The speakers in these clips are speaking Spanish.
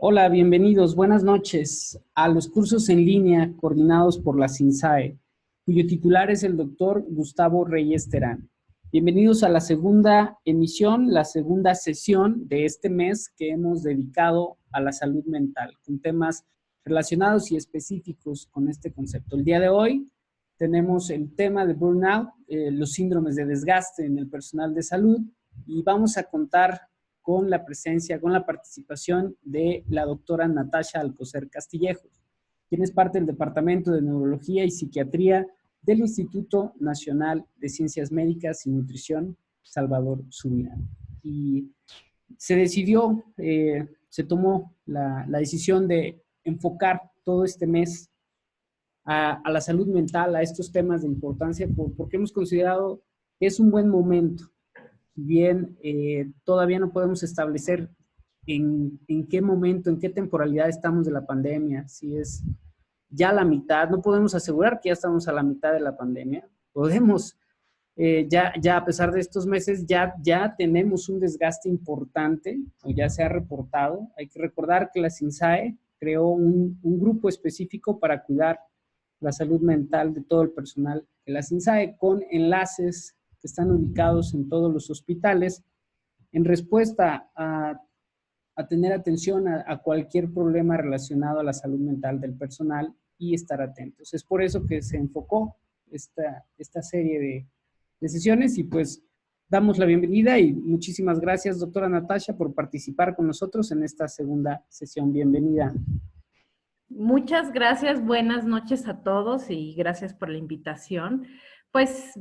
Hola, bienvenidos, buenas noches a los cursos en línea coordinados por la CINSAE, cuyo titular es el doctor Gustavo Reyes Terán. Bienvenidos a la segunda emisión, la segunda sesión de este mes que hemos dedicado a la salud mental, con temas relacionados y específicos con este concepto. El día de hoy tenemos el tema de burnout, los síndromes de desgaste en el personal de salud, y vamos a contar con la presencia, con la participación de la doctora Natasha Alcocer Castillejos, quien es parte del Departamento de Neurología y Psiquiatría del Instituto Nacional de Ciencias Médicas y Nutrición Salvador Subirán. Y se decidió, se tomó la decisión de enfocar todo este mes a la salud mental, a estos temas de importancia, porque hemos considerado que es un buen momento. Si bien todavía no podemos establecer en qué momento, en qué temporalidad estamos de la pandemia, si es ya la mitad, no podemos asegurar que ya estamos a la mitad de la pandemia. Podemos, ya a pesar de estos meses, ya tenemos un desgaste importante, o ya se ha reportado. Hay que recordar que la CINSAE creó un grupo específico para cuidar la salud mental de todo el personal de la CINSAE, con enlaces que están ubicados en todos los hospitales, en respuesta a tener atención a cualquier problema relacionado a la salud mental del personal y estar atentos. Es por eso que se enfocó esta serie de sesiones, y pues damos la bienvenida y muchísimas gracias, doctora Natasha, por participar con nosotros en esta segunda sesión. Bienvenida. Muchas gracias, buenas noches a todos y gracias por la invitación. Pues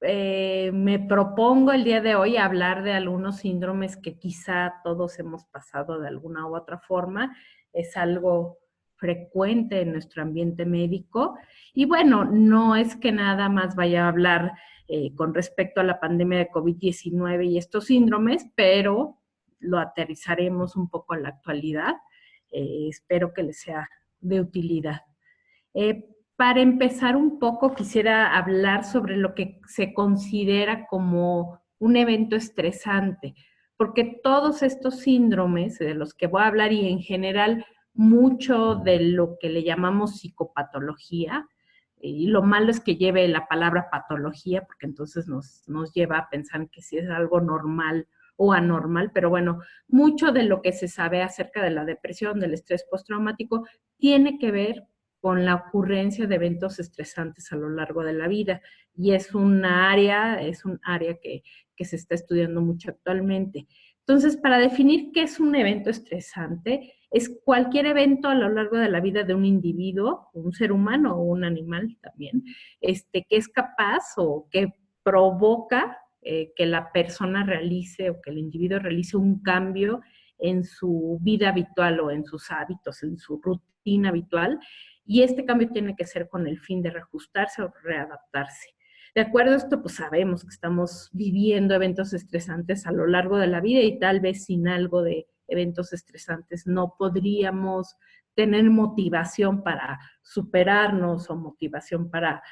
me propongo el día de hoy hablar de algunos síndromes que quizá todos hemos pasado de alguna u otra forma. Es algo frecuente en nuestro ambiente médico. Y bueno, no es que nada más vaya a hablar con respecto a la pandemia de COVID-19 y estos síndromes, pero lo aterrizaremos un poco en la actualidad. Espero que les sea de utilidad. Para empezar un poco, quisiera hablar sobre lo que se considera como un evento estresante, porque todos estos síndromes de los que voy a hablar y en general mucho de lo que le llamamos psicopatología, y lo malo es que lleve la palabra patología, porque entonces nos lleva a pensar que si es algo normal o anormal, pero bueno, mucho de lo que se sabe acerca de la depresión, del estrés postraumático, tiene que ver con la ocurrencia de eventos estresantes a lo largo de la vida. Y es un área que se está estudiando mucho actualmente. Entonces, para definir qué es un evento estresante, es cualquier evento a lo largo de la vida de un individuo, un ser humano o un animal también, que es capaz o que provoca que la persona realice o que el individuo realice un cambio en su vida habitual o en sus hábitos, en su rutina habitual, y este cambio tiene que ser con el fin de reajustarse o readaptarse. De acuerdo a esto, pues sabemos que estamos viviendo eventos estresantes a lo largo de la vida y tal vez sin algo de eventos estresantes no podríamos tener motivación para superarnos o motivación para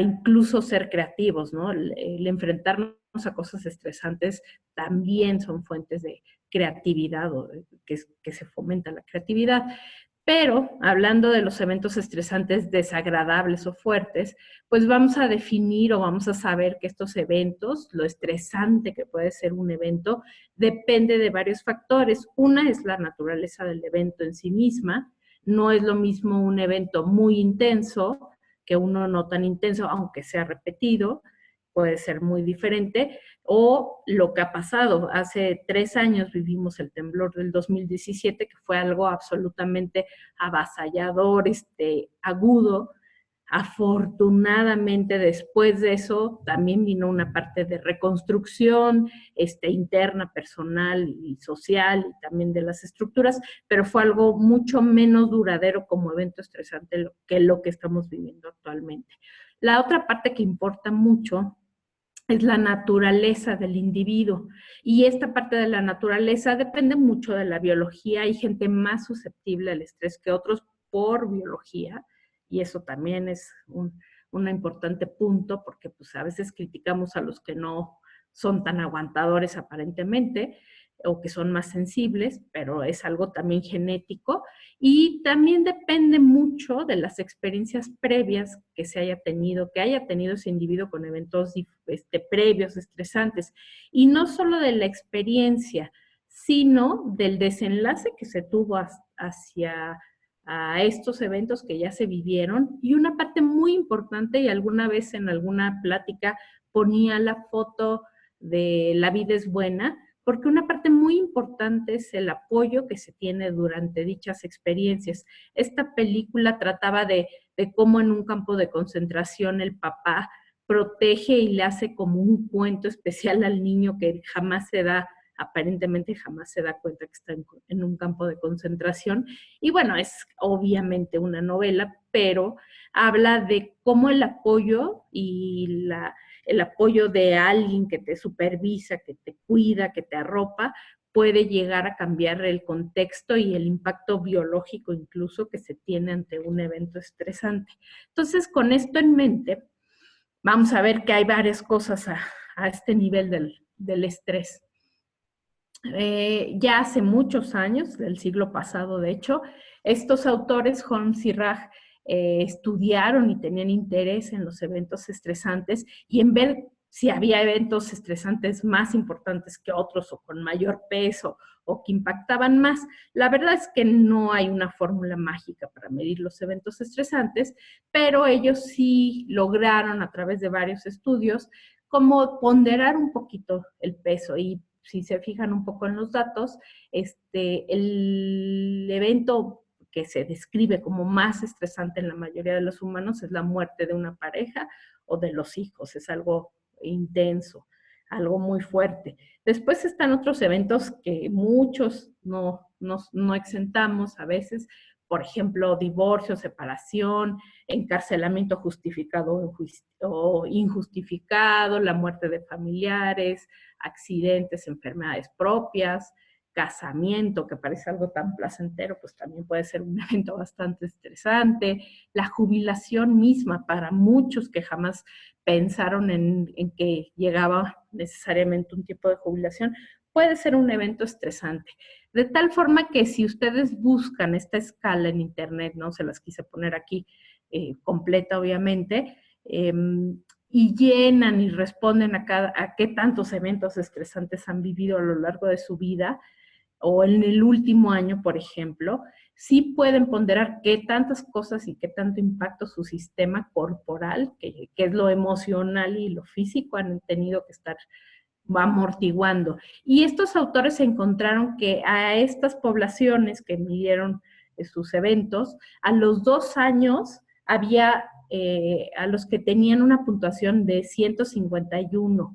incluso ser creativos, ¿no? El enfrentarnos a cosas estresantes también son fuentes de creatividad o que se fomenta la creatividad. Pero hablando de los eventos estresantes desagradables o fuertes, pues vamos a definir o vamos a saber que estos eventos, lo estresante que puede ser un evento, depende de varios factores. Una es la naturaleza del evento en sí misma. No es lo mismo un evento muy intenso que uno no tan intenso, aunque sea repetido, puede ser muy diferente, o lo que ha pasado. Hace 3 años vivimos el temblor del 2017, que fue algo absolutamente avasallador, agudo. Afortunadamente, después de eso, también vino una parte de reconstrucción interna, personal y social, y también de las estructuras, pero fue algo mucho menos duradero como evento estresante que lo que estamos viviendo actualmente. La otra parte que importa mucho es la naturaleza del individuo. Y esta parte de la naturaleza depende mucho de la biología. Hay gente más susceptible al estrés que otros por biología, y eso también es un importante punto, porque pues a veces criticamos a los que no son tan aguantadores aparentemente, o que son más sensibles, pero es algo también genético, y también depende mucho de las experiencias previas que se haya tenido, que haya tenido ese individuo con eventos previos estresantes, y no solo de la experiencia, sino del desenlace que se tuvo hacia a estos eventos que ya se vivieron. Y una parte muy importante, y alguna vez en alguna plática ponía la foto de La vida es buena, porque una parte muy importante es el apoyo que se tiene durante dichas experiencias. Esta película trataba de cómo en un campo de concentración el papá protege y le hace como un cuento especial al niño que jamás se da, aparentemente jamás se da cuenta que está en un campo de concentración. Y bueno, es obviamente una novela, pero habla de cómo el apoyo y el apoyo de alguien que te supervisa, que te cuida, que te arropa, puede llegar a cambiar el contexto y el impacto biológico incluso que se tiene ante un evento estresante. Entonces, con esto en mente, vamos a ver que hay varias cosas a este nivel del estrés. Ya hace muchos años, del siglo pasado de hecho, estos autores, Holmes y Raj, estudiaron y tenían interés en los eventos estresantes y en ver si había eventos estresantes más importantes que otros o con mayor peso o que impactaban más. La verdad es que no hay una fórmula mágica para medir los eventos estresantes, pero ellos sí lograron a través de varios estudios como ponderar un poquito el peso. Y si se fijan un poco en los datos, el evento que se describe como más estresante en la mayoría de los humanos es la muerte de una pareja o de los hijos. Es algo intenso, algo muy fuerte. Después están otros eventos que muchos no exentamos a veces, por ejemplo, divorcio, separación, encarcelamiento justificado o injustificado, la muerte de familiares, accidentes, enfermedades propias, casamiento, que parece algo tan placentero, pues también puede ser un evento bastante estresante, la jubilación misma para muchos que jamás pensaron en que llegaba necesariamente un tipo de jubilación, puede ser un evento estresante. De tal forma que si ustedes buscan esta escala en internet, no se las quise poner aquí completa obviamente, y llenan y responden a qué tantos eventos estresantes han vivido a lo largo de su vida o en el último año, por ejemplo, sí pueden ponderar qué tantas cosas y qué tanto impacto su sistema corporal, que es lo emocional y lo físico, han tenido que estar amortiguando. Y estos autores encontraron que a estas poblaciones que midieron sus eventos, a los 2 años había a los que tenían una puntuación de 151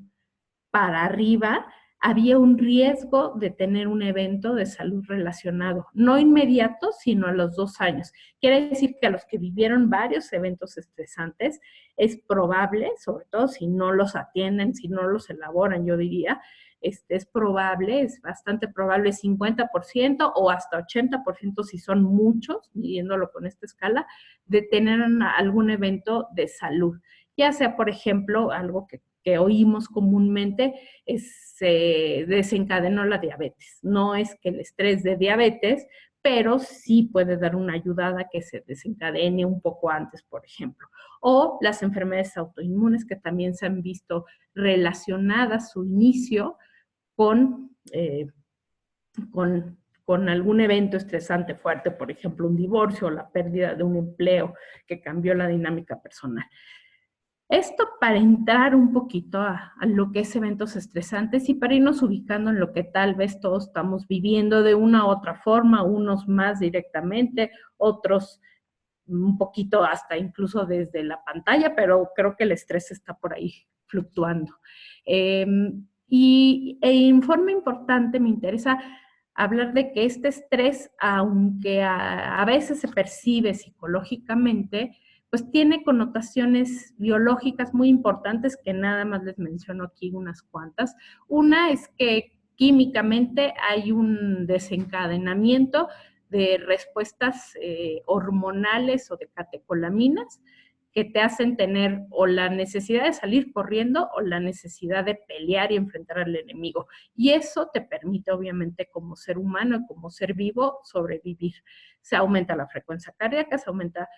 para arriba, había un riesgo de tener un evento de salud relacionado, no inmediato, sino a los 2 años. Quiere decir que a los que vivieron varios eventos estresantes, es probable, sobre todo si no los atienden, si no los elaboran, yo diría, es probable, es bastante probable, 50% o hasta 80% si son muchos, midiéndolo con esta escala, de tener algún evento de salud. Ya sea, por ejemplo, algo que oímos comúnmente, se desencadenó la diabetes. No es que el estrés de diabetes, pero sí puede dar una ayudada a que se desencadene un poco antes, por ejemplo. O las enfermedades autoinmunes que también se han visto relacionadas su inicio con, con algún evento estresante fuerte, por ejemplo, un divorcio o la pérdida de un empleo que cambió la dinámica personal. Esto para entrar un poquito a lo que es eventos estresantes y para irnos ubicando en lo que tal vez todos estamos viviendo de una u otra forma, unos más directamente, otros un poquito hasta incluso desde la pantalla, pero creo que el estrés está por ahí fluctuando. En forma importante me interesa hablar de que este estrés, aunque a veces se percibe psicológicamente, pues tiene connotaciones biológicas muy importantes que nada más les menciono aquí unas cuantas. Una es que químicamente hay un desencadenamiento de respuestas hormonales o de catecolaminas que te hacen tener o la necesidad de salir corriendo o la necesidad de pelear y enfrentar al enemigo. Y eso te permite, obviamente, como ser humano, como ser vivo, sobrevivir. Se aumenta la frecuencia cardíaca, se aumenta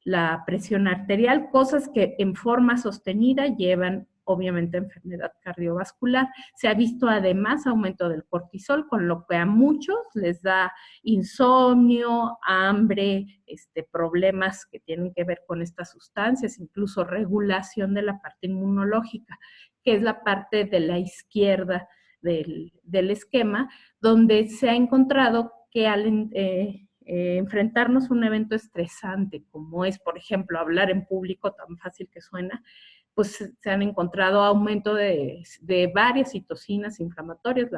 la presión arterial, cosas que en forma sostenida llevan obviamente enfermedad cardiovascular. Se ha visto además aumento del cortisol, con lo que a muchos les da insomnio, hambre, problemas que tienen que ver con estas sustancias, incluso regulación de la parte inmunológica, que es la parte de la izquierda del esquema, donde se ha encontrado que al enfrentarnos a un evento estresante, como es, por ejemplo, hablar en público, tan fácil que suena, pues se han encontrado aumento de varias citocinas inflamatorias,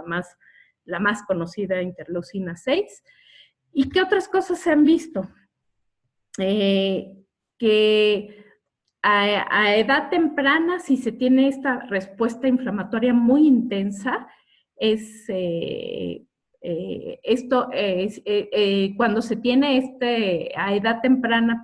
la más conocida, interleucina 6. ¿Y qué otras cosas se han visto? Que a edad temprana, si se tiene esta respuesta inflamatoria muy intensa, cuando se tiene a edad temprana,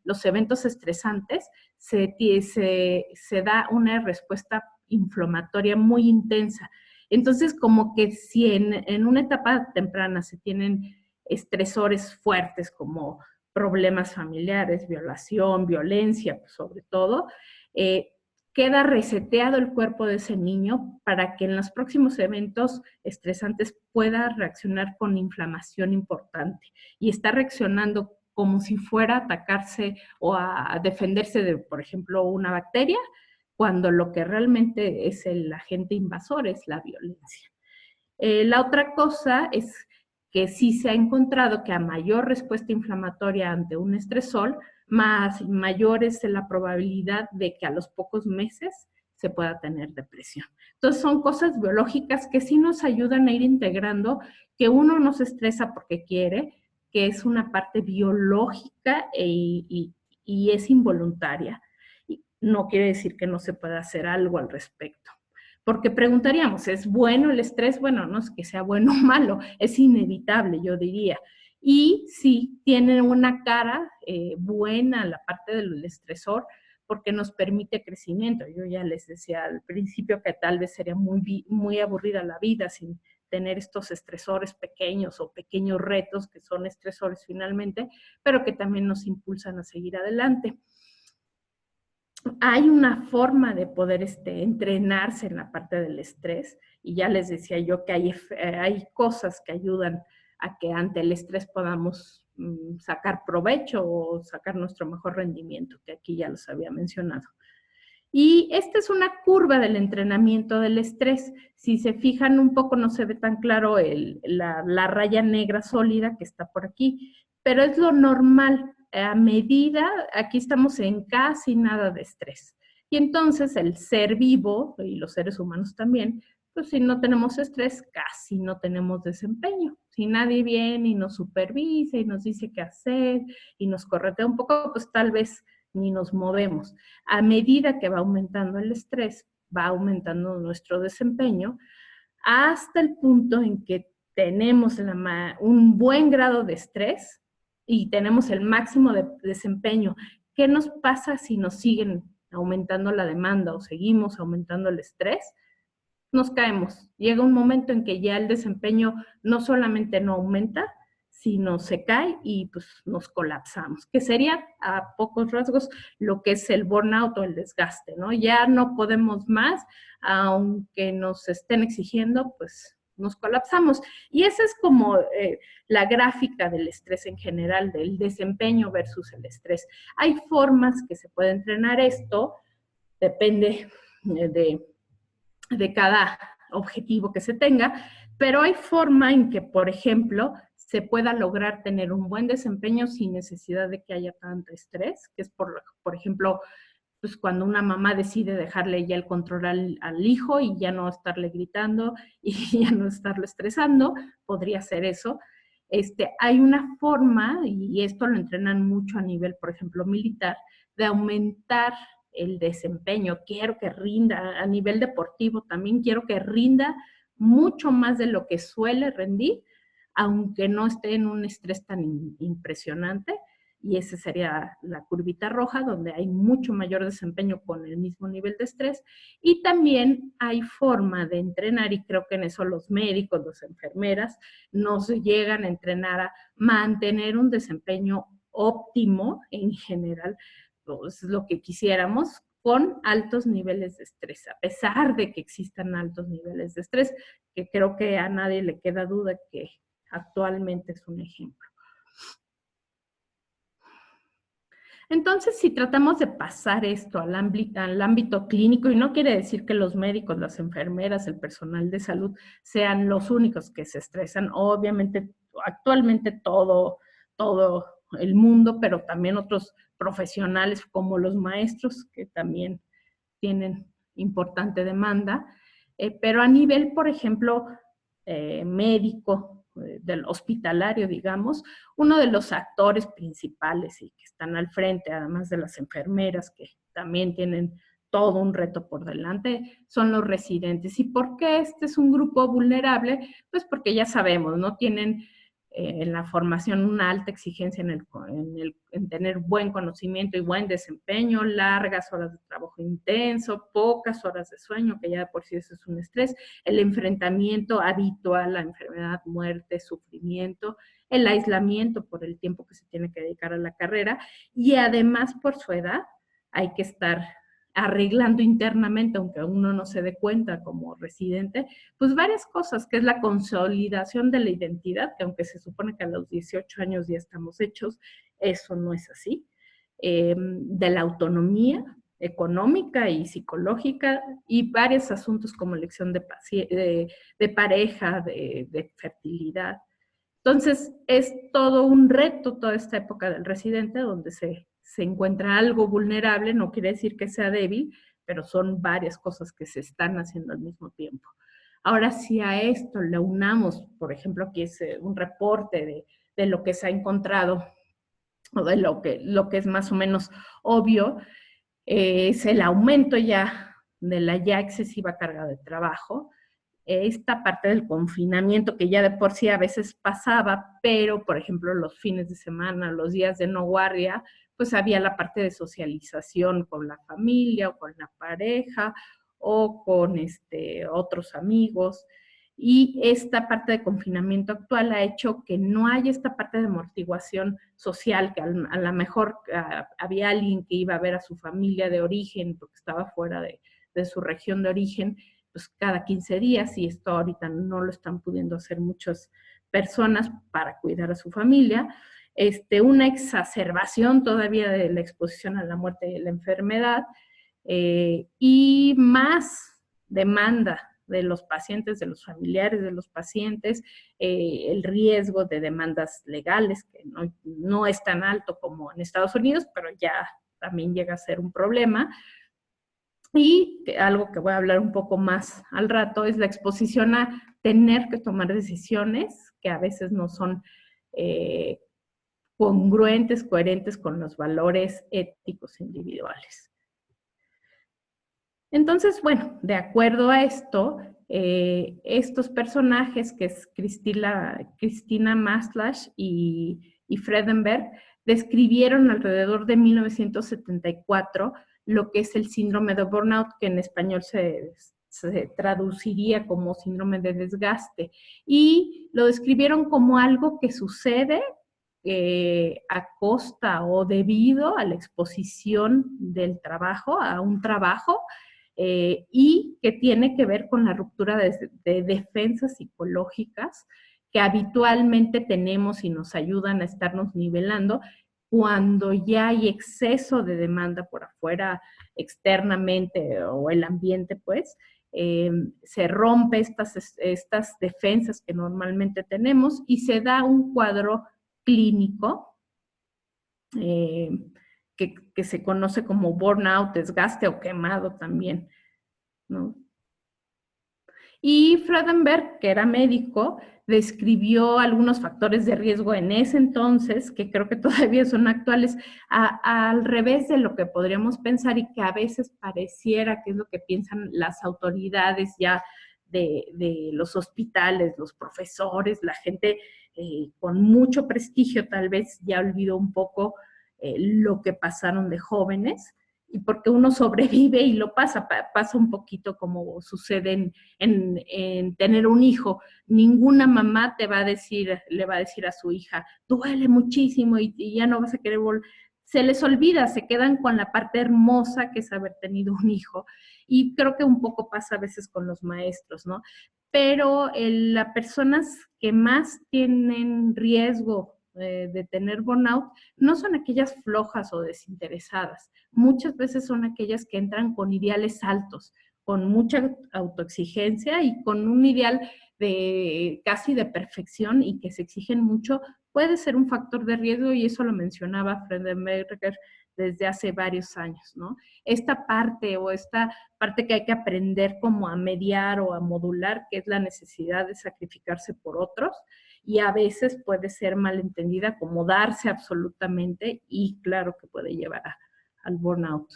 los eventos estresantes, se da una respuesta inflamatoria muy intensa. Entonces, como que si en una etapa temprana se tienen estresores fuertes como problemas familiares, violación, violencia, pues, sobre todo, queda reseteado el cuerpo de ese niño para que en los próximos eventos estresantes pueda reaccionar con inflamación importante y está reaccionando como si fuera a atacarse o a defenderse de, por ejemplo, una bacteria, cuando lo que realmente es el agente invasor es la violencia. La otra cosa es que sí se ha encontrado que a mayor respuesta inflamatoria ante un estresor, mayor es la probabilidad de que a los pocos meses se pueda tener depresión. Entonces son cosas biológicas que sí nos ayudan a ir integrando, que uno no se estresa porque quiere, que es una parte biológica y es involuntaria. Y no quiere decir que no se pueda hacer algo al respecto. Porque preguntaríamos, ¿es bueno el estrés? Bueno, no es que sea bueno o malo, es inevitable, yo diría. Y sí, tiene una cara buena la parte del estresor, porque nos permite crecimiento. Yo ya les decía al principio que tal vez sería muy aburrida la vida sin tener estos estresores pequeños o pequeños retos que son estresores finalmente, pero que también nos impulsan a seguir adelante. Hay una forma de poder entrenarse en la parte del estrés, y ya les decía yo que hay cosas que ayudan a que ante el estrés podamos sacar provecho o sacar nuestro mejor rendimiento, que aquí ya los había mencionado. Y esta es una curva del entrenamiento del estrés. Si se fijan un poco, no se ve tan claro la raya negra sólida que está por aquí, pero es lo normal. A medida, aquí estamos en casi nada de estrés. Y entonces el ser vivo, y los seres humanos también, pues si no tenemos estrés, casi no tenemos desempeño. Si nadie viene y nos supervisa y nos dice qué hacer y nos corretea un poco, pues tal vez ni nos movemos. A medida que va aumentando el estrés, va aumentando nuestro desempeño, hasta el punto en que tenemos un buen grado de estrés y tenemos el máximo de desempeño. ¿Qué nos pasa si nos siguen aumentando la demanda o seguimos aumentando el estrés? Nos caemos. Llega un momento en que ya el desempeño no solamente no aumenta, sino se cae y pues nos colapsamos, que sería a pocos rasgos lo que es el burnout o el desgaste, ¿no? Ya no podemos más, aunque nos estén exigiendo, pues nos colapsamos. Y esa es como la gráfica del estrés en general, del desempeño versus el estrés. Hay formas que se puede entrenar esto, depende de cada objetivo que se tenga, pero hay forma en que, por ejemplo, se pueda lograr tener un buen desempeño sin necesidad de que haya tanto estrés, que es, por ejemplo, pues cuando una mamá decide dejarle ya el control al hijo y ya no estarle gritando y ya no estarlo estresando, podría ser eso. Hay una forma, y esto lo entrenan mucho a nivel, por ejemplo, militar, de aumentar el desempeño. Quiero que rinda a nivel deportivo, también quiero que rinda mucho más de lo que suele rendir, aunque no esté en un estrés tan impresionante. y esa sería la curvita roja, donde hay mucho mayor desempeño con el mismo nivel de estrés. Y también hay forma de entrenar, y creo que en eso los médicos, las enfermeras, nos llegan a entrenar a mantener un desempeño óptimo en general, pues, lo que quisiéramos, con altos niveles de estrés, a pesar de que existan altos niveles de estrés, que creo que a nadie le queda duda que actualmente es un ejemplo. Entonces, si tratamos de pasar esto al ámbito clínico, y no quiere decir que los médicos, las enfermeras, el personal de salud sean los únicos que se estresan, obviamente actualmente todo el mundo, pero también otros profesionales como los maestros, que también tienen importante demanda, pero a nivel, por ejemplo, médico, del hospitalario, digamos, uno de los actores principales y que están al frente, además de las enfermeras, que también tienen todo un reto por delante, son los residentes. ¿Y por qué este es un grupo vulnerable? Pues porque ya sabemos, no tienen en la formación una alta exigencia en tener buen conocimiento y buen desempeño, largas horas de trabajo intenso, pocas horas de sueño, que ya de por sí eso es un estrés, el enfrentamiento habitual a enfermedad, muerte, sufrimiento, el aislamiento por el tiempo que se tiene que dedicar a la carrera, y además por su edad hay que estar arreglando internamente, aunque uno no se dé cuenta como residente, pues varias cosas, que es la consolidación de la identidad, que aunque se supone que a los 18 años ya estamos hechos, eso no es así, de la autonomía económica y psicológica, y varios asuntos como elección de pareja, de fertilidad. Entonces, es todo un reto toda esta época del residente, donde se encuentra algo vulnerable, no quiere decir que sea débil, pero son varias cosas que se están haciendo al mismo tiempo. Ahora, si a esto le unamos, por ejemplo, aquí es un reporte de lo que se ha encontrado, o de lo que es más o menos obvio, es el aumento ya de la ya excesiva carga de trabajo, esta parte del confinamiento que ya de por sí a veces pasaba, pero por ejemplo los fines de semana, los días de no guardia, pues había la parte de socialización con la familia o con la pareja o con otros amigos. Y esta parte de confinamiento actual ha hecho que no haya esta parte de amortiguación social, que a lo mejor había alguien que iba a ver a su familia de origen porque estaba fuera de su región de origen, pues cada 15 días, y esto ahorita no lo están pudiendo hacer muchas personas para cuidar a su familia, una exacerbación todavía de la exposición a la muerte y la enfermedad, y más demanda de los pacientes, de los familiares de los pacientes, el riesgo de demandas legales, que no es tan alto como en Estados Unidos, pero ya también llega a ser un problema. Y algo que voy a hablar un poco más al rato es la exposición a tener que tomar decisiones que a veces no son congruentes, coherentes con los valores éticos individuales. Entonces, bueno, de acuerdo a esto, estos personajes, que es Cristina Maslach y Fredenberg, describieron alrededor de 1974 lo que es el síndrome de burnout, que en español se traduciría como síndrome de desgaste, y lo describieron como algo que sucede a costa o debido a la exposición del trabajo, a un trabajo, y que tiene que ver con la ruptura de defensas psicológicas que habitualmente tenemos y nos ayudan a estarnos nivelando cuando ya hay exceso de demanda por afuera, externamente, o el ambiente, pues, se rompe estas defensas que normalmente tenemos y se da un cuadro clínico que se conoce como burnout, desgaste o quemado también, ¿no? Y Fredenberg, que era médico, describió algunos factores de riesgo en ese entonces, que creo que todavía son actuales, al revés de lo que podríamos pensar, y que a veces pareciera que es lo que piensan las autoridades ya de los hospitales, los profesores, la gente con mucho prestigio tal vez ya olvidó un poco lo que pasaron de jóvenes, y porque uno sobrevive y lo pasa un poquito como sucede en tener un hijo. Ninguna mamá le va a decir a su hija, duele muchísimo y ya no vas a querer volver. Se les olvida, se quedan con la parte hermosa que es haber tenido un hijo. Y creo que un poco pasa a veces con los maestros, ¿no? Pero las personas que más tienen riesgo de tener burnout no son aquellas flojas o desinteresadas. Muchas veces son aquellas que entran con ideales altos, con mucha autoexigencia y con un ideal casi de perfección y que se exigen mucho. Puede ser un factor de riesgo, y eso lo mencionaba Freudenberger desde hace varios años, ¿no? Esta parte que hay que aprender como a mediar o a modular, que es la necesidad de sacrificarse por otros, y a veces puede ser malentendida como darse absolutamente, y claro que puede llevar al burnout.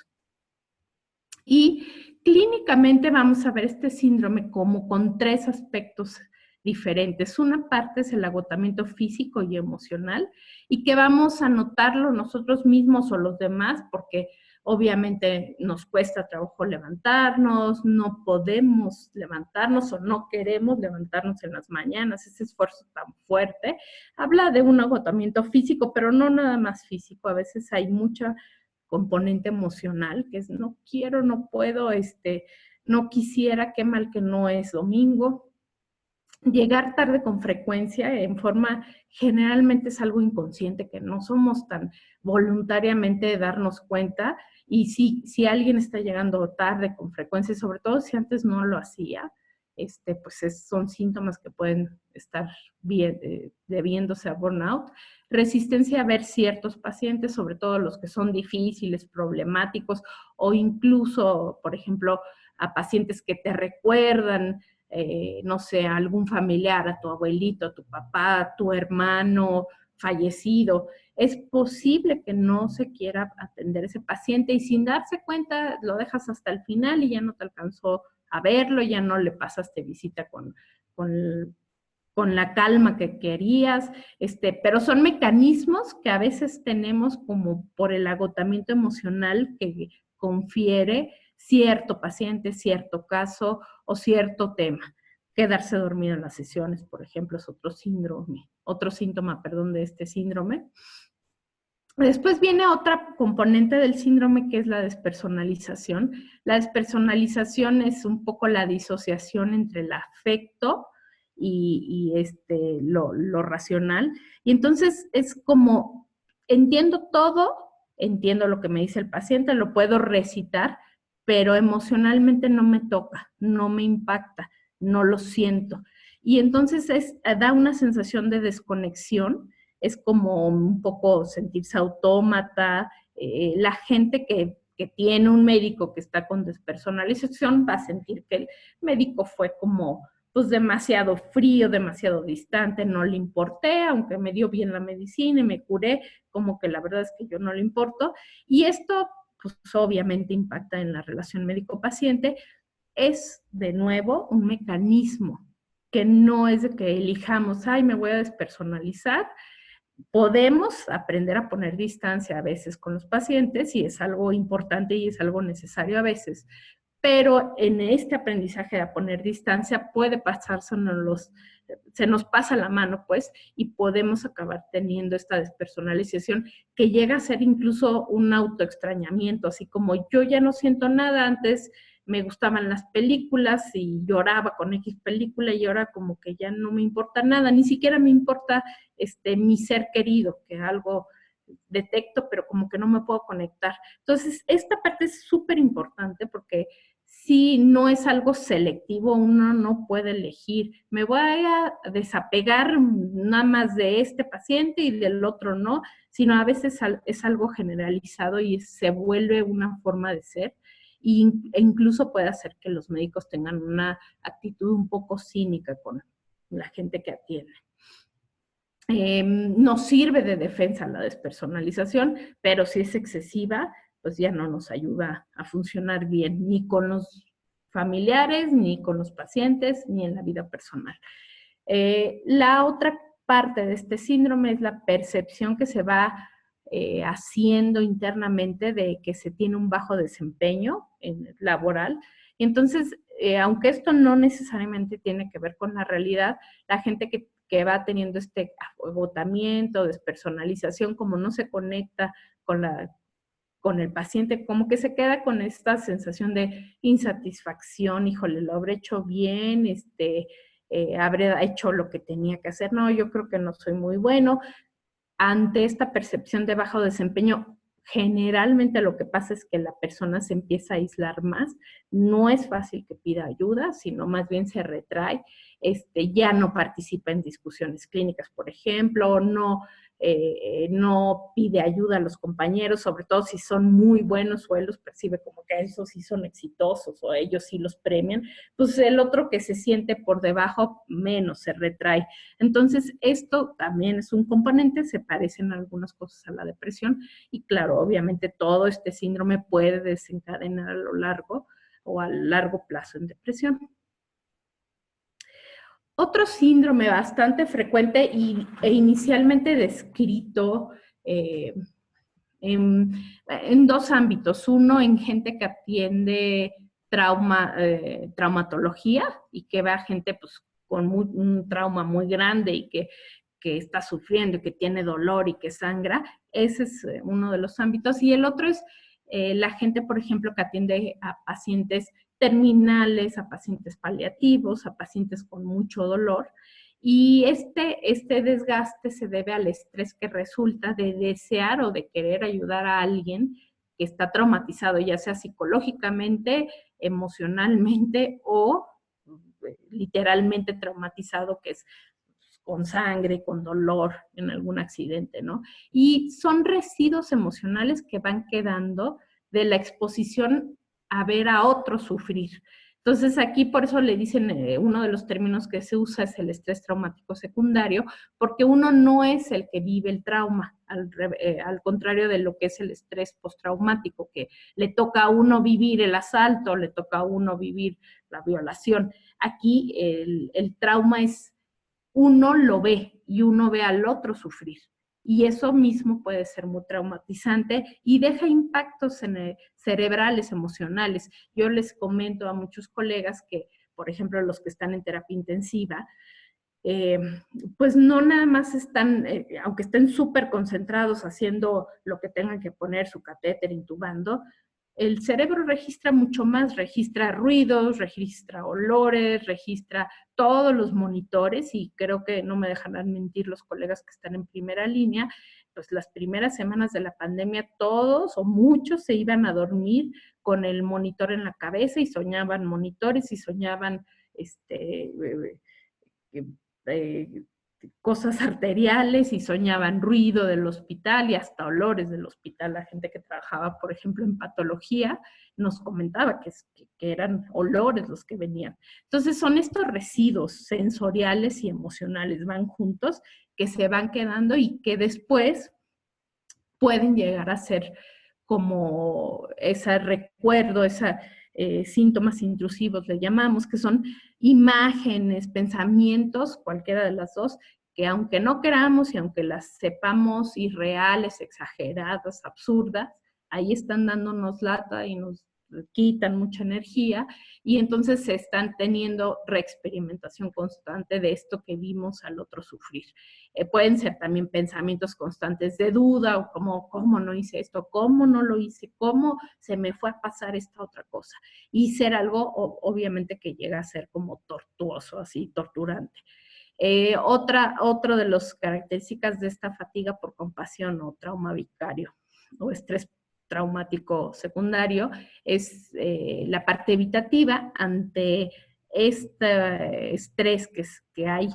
Y clínicamente vamos a ver este síndrome como con 3 aspectos diferentes. Una parte es el agotamiento físico y emocional, y que vamos a notarlo nosotros mismos o los demás, porque obviamente nos cuesta trabajo levantarnos, no podemos levantarnos o no queremos levantarnos en las mañanas, ese esfuerzo tan fuerte. Habla de un agotamiento físico, pero no nada más físico, a veces hay mucha componente emocional, que es no quiero, no puedo, no quisiera, qué mal que no es domingo. Llegar tarde con frecuencia, en forma, generalmente es algo inconsciente, que no somos tan voluntariamente de darnos cuenta, y si alguien está llegando tarde con frecuencia, sobre todo si antes no lo hacía, pues son síntomas que pueden estar debiéndose a burnout. Resistencia a ver ciertos pacientes, sobre todo los que son difíciles, problemáticos, o incluso, por ejemplo, a pacientes que te recuerdan, no sé, a algún familiar, a tu abuelito, a tu papá, a tu hermano fallecido. Es posible que no se quiera atender ese paciente, y sin darse cuenta lo dejas hasta el final y ya no te alcanzó a verlo, ya no le pasaste visita con la calma que querías, pero son mecanismos que a veces tenemos como por el agotamiento emocional que confiere cierto paciente, cierto caso o cierto tema. Quedarse dormido en las sesiones, por ejemplo, es otro síntoma, de este síndrome. Después viene otra componente del síndrome, que es la despersonalización. La despersonalización es un poco la disociación entre el afecto y lo racional. Y entonces es como, entiendo todo, entiendo lo que me dice el paciente, lo puedo recitar, pero emocionalmente no me toca, no me impacta, no lo siento. Y entonces da una sensación de desconexión. Es como un poco sentirse autómata. La gente que tiene un médico que está con despersonalización va a sentir que el médico fue como pues demasiado frío, demasiado distante, no le importé, aunque me dio bien la medicina y me curé, como que la verdad es que yo no le importo. Y esto pues obviamente impacta en la relación médico-paciente. Es de nuevo un mecanismo que no es de que elijamos, ay, me voy a despersonalizar. Podemos aprender a poner distancia a veces con los pacientes, y es algo importante y es algo necesario a veces, pero en este aprendizaje de poner distancia puede pasarse, se nos pasa la mano, pues, y podemos acabar teniendo esta despersonalización que llega a ser incluso un autoextrañamiento, así como yo ya no siento nada. Antes me gustaban las películas y lloraba con X película, y ahora como que ya no me importa nada, ni siquiera me importa mi ser querido, que algo detecto, pero como que no me puedo conectar. Entonces, esta parte es súper importante, porque si no es algo selectivo, uno no puede elegir, me voy a desapegar nada más de este paciente y del otro no, sino a veces es algo generalizado y se vuelve una forma de ser. E incluso puede hacer que los médicos tengan una actitud un poco cínica con la gente que atiende. No sirve de defensa la despersonalización, pero si es excesiva, pues ya no nos ayuda a funcionar bien, ni con los familiares, ni con los pacientes, ni en la vida personal. La otra parte de este síndrome es la percepción que se va haciendo internamente de que se tiene un bajo desempeño laboral. Y entonces, aunque esto no necesariamente tiene que ver con la realidad, la gente que va teniendo este agotamiento, despersonalización, como no se conecta con el paciente, como que se queda con esta sensación de insatisfacción, híjole, lo habré hecho bien, habré hecho lo que tenía que hacer, no, yo creo que no soy muy bueno. Ante esta percepción de bajo desempeño, generalmente lo que pasa es que la persona se empieza a aislar más, no es fácil que pida ayuda, sino más bien se retrae, ya no participa en discusiones clínicas, por ejemplo, no pide ayuda a los compañeros, sobre todo si son muy buenos o él los percibe como que esos sí son exitosos o ellos sí los premian, pues el otro que se siente por debajo menos se retrae. Entonces, esto también es un componente, se parecen algunas cosas a la depresión y claro, obviamente todo este síndrome puede desencadenar a lo largo o a largo plazo en depresión. Otro síndrome bastante frecuente e inicialmente descrito en dos ámbitos. Uno, en gente que atiende traumatología y que ve a gente pues, con un trauma muy grande y que está sufriendo y que tiene dolor y que sangra. Ese es uno de los ámbitos. Y el otro es la gente, por ejemplo, que atiende a pacientes terminales, a pacientes paliativos, a pacientes con mucho dolor. Y este desgaste se debe al estrés que resulta de desear o de querer ayudar a alguien que está traumatizado, ya sea psicológicamente, emocionalmente o literalmente traumatizado, que es con sangre, con dolor en algún accidente, ¿no? Y son residuos emocionales que van quedando de la exposición a ver a otro sufrir. Entonces aquí por eso le dicen, uno de los términos que se usa es el estrés traumático secundario, porque uno no es el que vive el trauma, al contrario de lo que es el estrés postraumático, que le toca a uno vivir el asalto, le toca a uno vivir la violación. Aquí el trauma es uno lo ve y uno ve al otro sufrir. Y eso mismo puede ser muy traumatizante y deja impactos cerebrales, emocionales. Yo les comento a muchos colegas que, por ejemplo, los que están en terapia intensiva, pues no nada más están, aunque estén súper concentrados haciendo lo que tengan que poner, su catéter, intubando, el cerebro registra mucho más, registra ruidos, registra olores, registra todos los monitores y creo que no me dejarán mentir los colegas que están en primera línea, pues las primeras semanas de la pandemia todos o muchos se iban a dormir con el monitor en la cabeza y soñaban monitores y soñaban eh, cosas arteriales y soñaban ruido del hospital y hasta olores del hospital. La gente que trabajaba, por ejemplo, en patología, nos comentaba que eran olores los que venían. Entonces son estos residuos sensoriales y emocionales, van juntos, que se van quedando y que después pueden llegar a ser como ese recuerdo, síntomas intrusivos le llamamos, que son imágenes, pensamientos, cualquiera de las dos, que aunque no queramos y aunque las sepamos irreales, exageradas, absurdas, ahí están dándonos lata y nos quitan mucha energía y entonces se están teniendo reexperimentación constante de esto que vimos al otro sufrir. Pueden ser también pensamientos constantes de duda o como, ¿cómo no hice esto? ¿Cómo no lo hice? ¿Cómo se me fue a pasar esta otra cosa? Y ser algo, obviamente, que llega a ser como tortuoso, así, torturante. Otro de las características de esta fatiga por compasión o trauma vicario o estrés traumático secundario es la parte evitativa ante este estrés que hay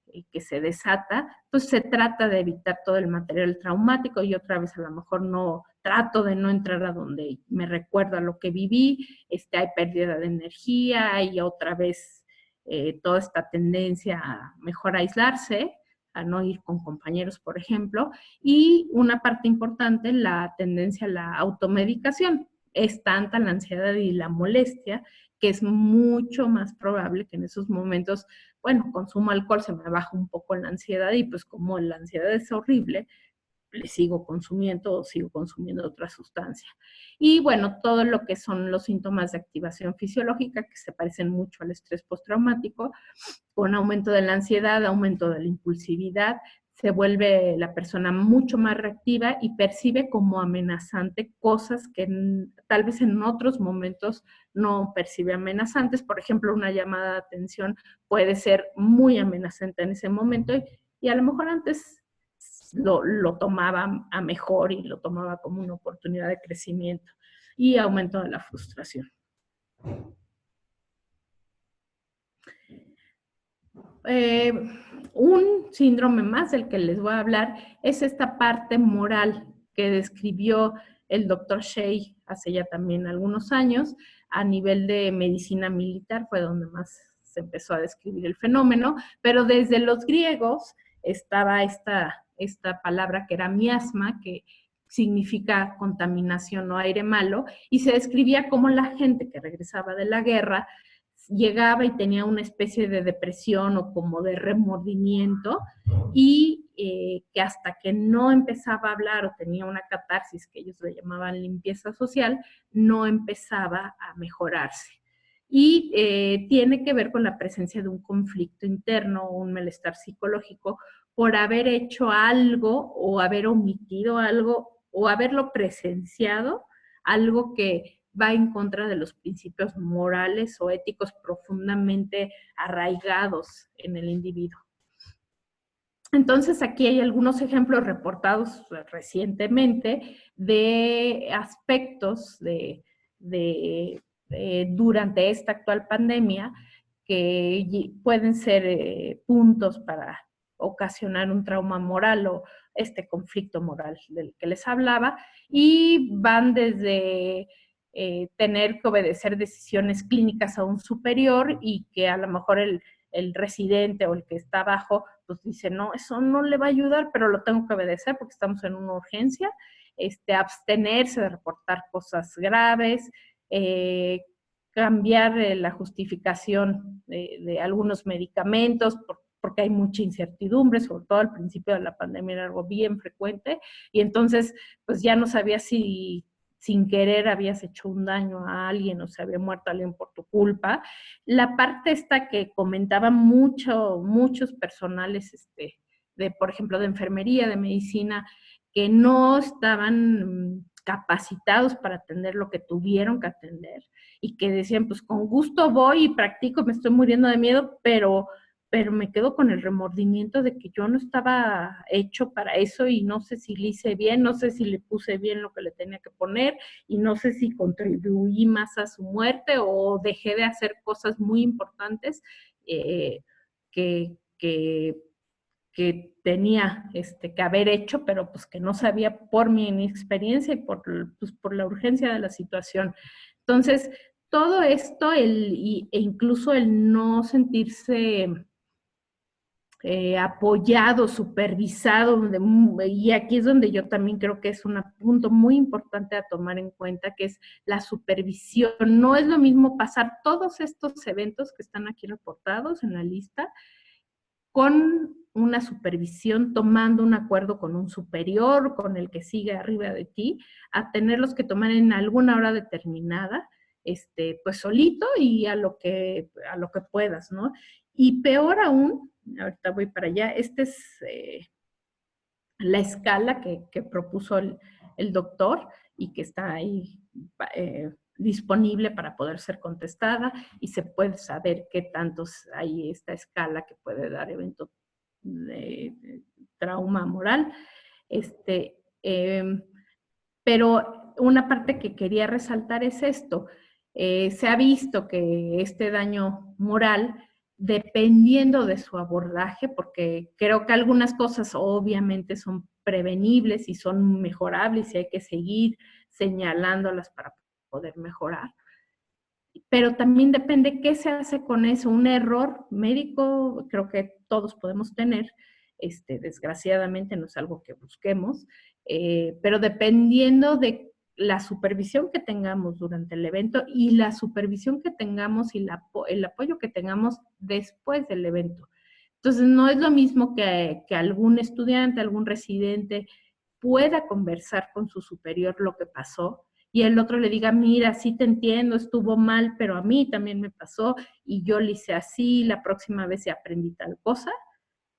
y que se desata, pues se trata de evitar todo el material traumático y otra vez a lo mejor no trato de no entrar a donde me recuerda lo que viví, hay pérdida de energía, hay otra vez toda esta tendencia a mejor aislarse, a no ir con compañeros, por ejemplo, y una parte importante, la tendencia a la automedicación. Es tanta la ansiedad y la molestia que es mucho más probable que en esos momentos, bueno, consumo alcohol, se me baja un poco la ansiedad y pues como la ansiedad es horrible, le sigo consumiendo o sigo consumiendo otra sustancia. Y bueno, todo lo que son los síntomas de activación fisiológica, que se parecen mucho al estrés postraumático, con aumento de la ansiedad, aumento de la impulsividad, se vuelve la persona mucho más reactiva y percibe como amenazante cosas que tal vez en otros momentos no percibe amenazantes. Por ejemplo, una llamada de atención puede ser muy amenazante en ese momento y a lo mejor antes lo tomaba a mejor y lo tomaba como una oportunidad de crecimiento y aumento de la frustración. Un síndrome más del que les voy a hablar es esta parte moral que describió el doctor Shea hace ya también algunos años. A nivel de medicina militar fue donde más se empezó a describir el fenómeno, pero desde los griegos estaba esta palabra que era miasma, que significa contaminación o aire malo, y se describía como la gente que regresaba de la guerra llegaba y tenía una especie de depresión o como de remordimiento y que hasta que no empezaba a hablar o tenía una catarsis que ellos le llamaban limpieza social, no empezaba a mejorarse. Y tiene que ver con la presencia de un conflicto interno o un malestar psicológico por haber hecho algo o haber omitido algo o haberlo presenciado, algo que va en contra de los principios morales o éticos profundamente arraigados en el individuo. Entonces, aquí hay algunos ejemplos reportados recientemente de aspectos durante esta actual pandemia que pueden ser puntos para ocasionar un trauma moral o este conflicto moral del que les hablaba, y van desde tener que obedecer decisiones clínicas a un superior y que a lo mejor el residente o el que está abajo pues dice, no, eso no le va a ayudar, pero lo tengo que obedecer porque estamos en una urgencia, abstenerse de reportar cosas graves, cambiar la justificación de algunos medicamentos porque hay mucha incertidumbre, sobre todo al principio de la pandemia era algo bien frecuente, y entonces pues ya no sabía si sin querer habías hecho un daño a alguien o se había muerto alguien por tu culpa. La parte esta que comentaban muchos personales por ejemplo, de enfermería, de medicina, que no estaban capacitados para atender lo que tuvieron que atender y que decían, pues con gusto voy y practico, me estoy muriendo de miedo, pero me quedo con el remordimiento de que yo no estaba hecho para eso y no sé si le hice bien, no sé si le puse bien lo que le tenía que poner y no sé si contribuí más a su muerte o dejé de hacer cosas muy importantes que tenía que haber hecho, pero pues que no sabía por mi inexperiencia y por la urgencia de la situación. Entonces, todo esto e incluso el no sentirse apoyado, supervisado, y aquí es donde yo también creo que es un punto muy importante a tomar en cuenta, que es la supervisión. No es lo mismo pasar todos estos eventos que están aquí reportados en la lista con una supervisión, tomando un acuerdo con un superior, con el que sigue arriba de ti, a tenerlos que tomar en alguna hora determinada, pues solito y a lo que puedas, ¿no? Y peor aún, ahorita voy para allá, esta es la escala que propuso el doctor y que está ahí disponible para poder ser contestada, y se puede saber qué tantos hay esta escala que puede dar evento de trauma moral. Pero una parte que quería resaltar es esto. Se ha visto que este daño moral, dependiendo de su abordaje, porque creo que algunas cosas obviamente son prevenibles y son mejorables y hay que seguir señalándolas para poder mejorar, pero también depende qué se hace con eso. Un error médico creo que todos podemos tener, desgraciadamente no es algo que busquemos, pero dependiendo de la supervisión que tengamos durante el evento y la supervisión que tengamos y el apoyo que tengamos después del evento. Entonces, no es lo mismo que algún estudiante, algún residente pueda conversar con su superior lo que pasó y el otro le diga, mira, sí te entiendo, estuvo mal, pero a mí también me pasó y yo lo hice así, la próxima vez aprendí tal cosa,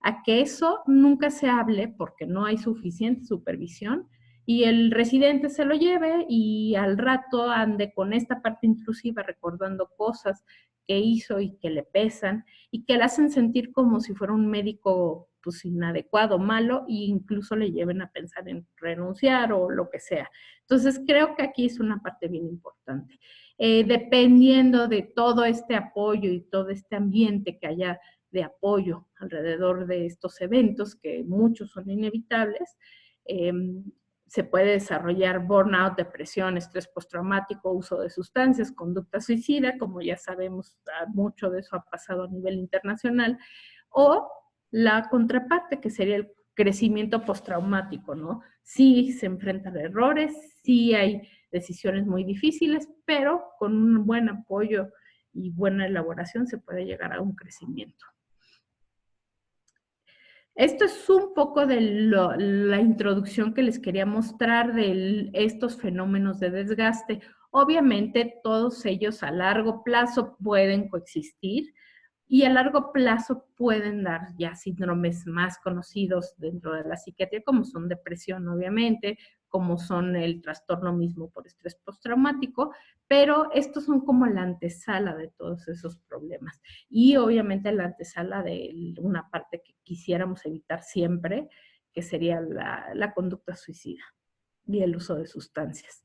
a que eso nunca se hable porque no hay suficiente supervisión y el residente se lo lleve y al rato ande con esta parte intrusiva recordando cosas que hizo y que le pesan y que le hacen sentir como si fuera un médico pues inadecuado, malo, e incluso le lleven a pensar en renunciar o lo que sea. Entonces creo que aquí es una parte bien importante. Dependiendo de todo este apoyo y todo este ambiente que haya de apoyo alrededor de estos eventos, que muchos son inevitables, se puede desarrollar burnout, depresión, estrés postraumático, uso de sustancias, conducta suicida, como ya sabemos, mucho de eso ha pasado a nivel internacional, o la contraparte, que sería el crecimiento postraumático, ¿no? Sí se enfrentan errores, sí hay decisiones muy difíciles, pero con un buen apoyo y buena elaboración se puede llegar a un crecimiento. Esto es un poco de la introducción que les quería mostrar de estos fenómenos de desgaste. Obviamente todos ellos a largo plazo pueden coexistir y a largo plazo pueden dar ya síndromes más conocidos dentro de la psiquiatría, como son depresión, obviamente, como son el trastorno mismo por estrés postraumático, pero estos son como la antesala de todos esos problemas. Y obviamente la antesala de una parte que quisiéramos evitar siempre, que sería la conducta suicida y el uso de sustancias.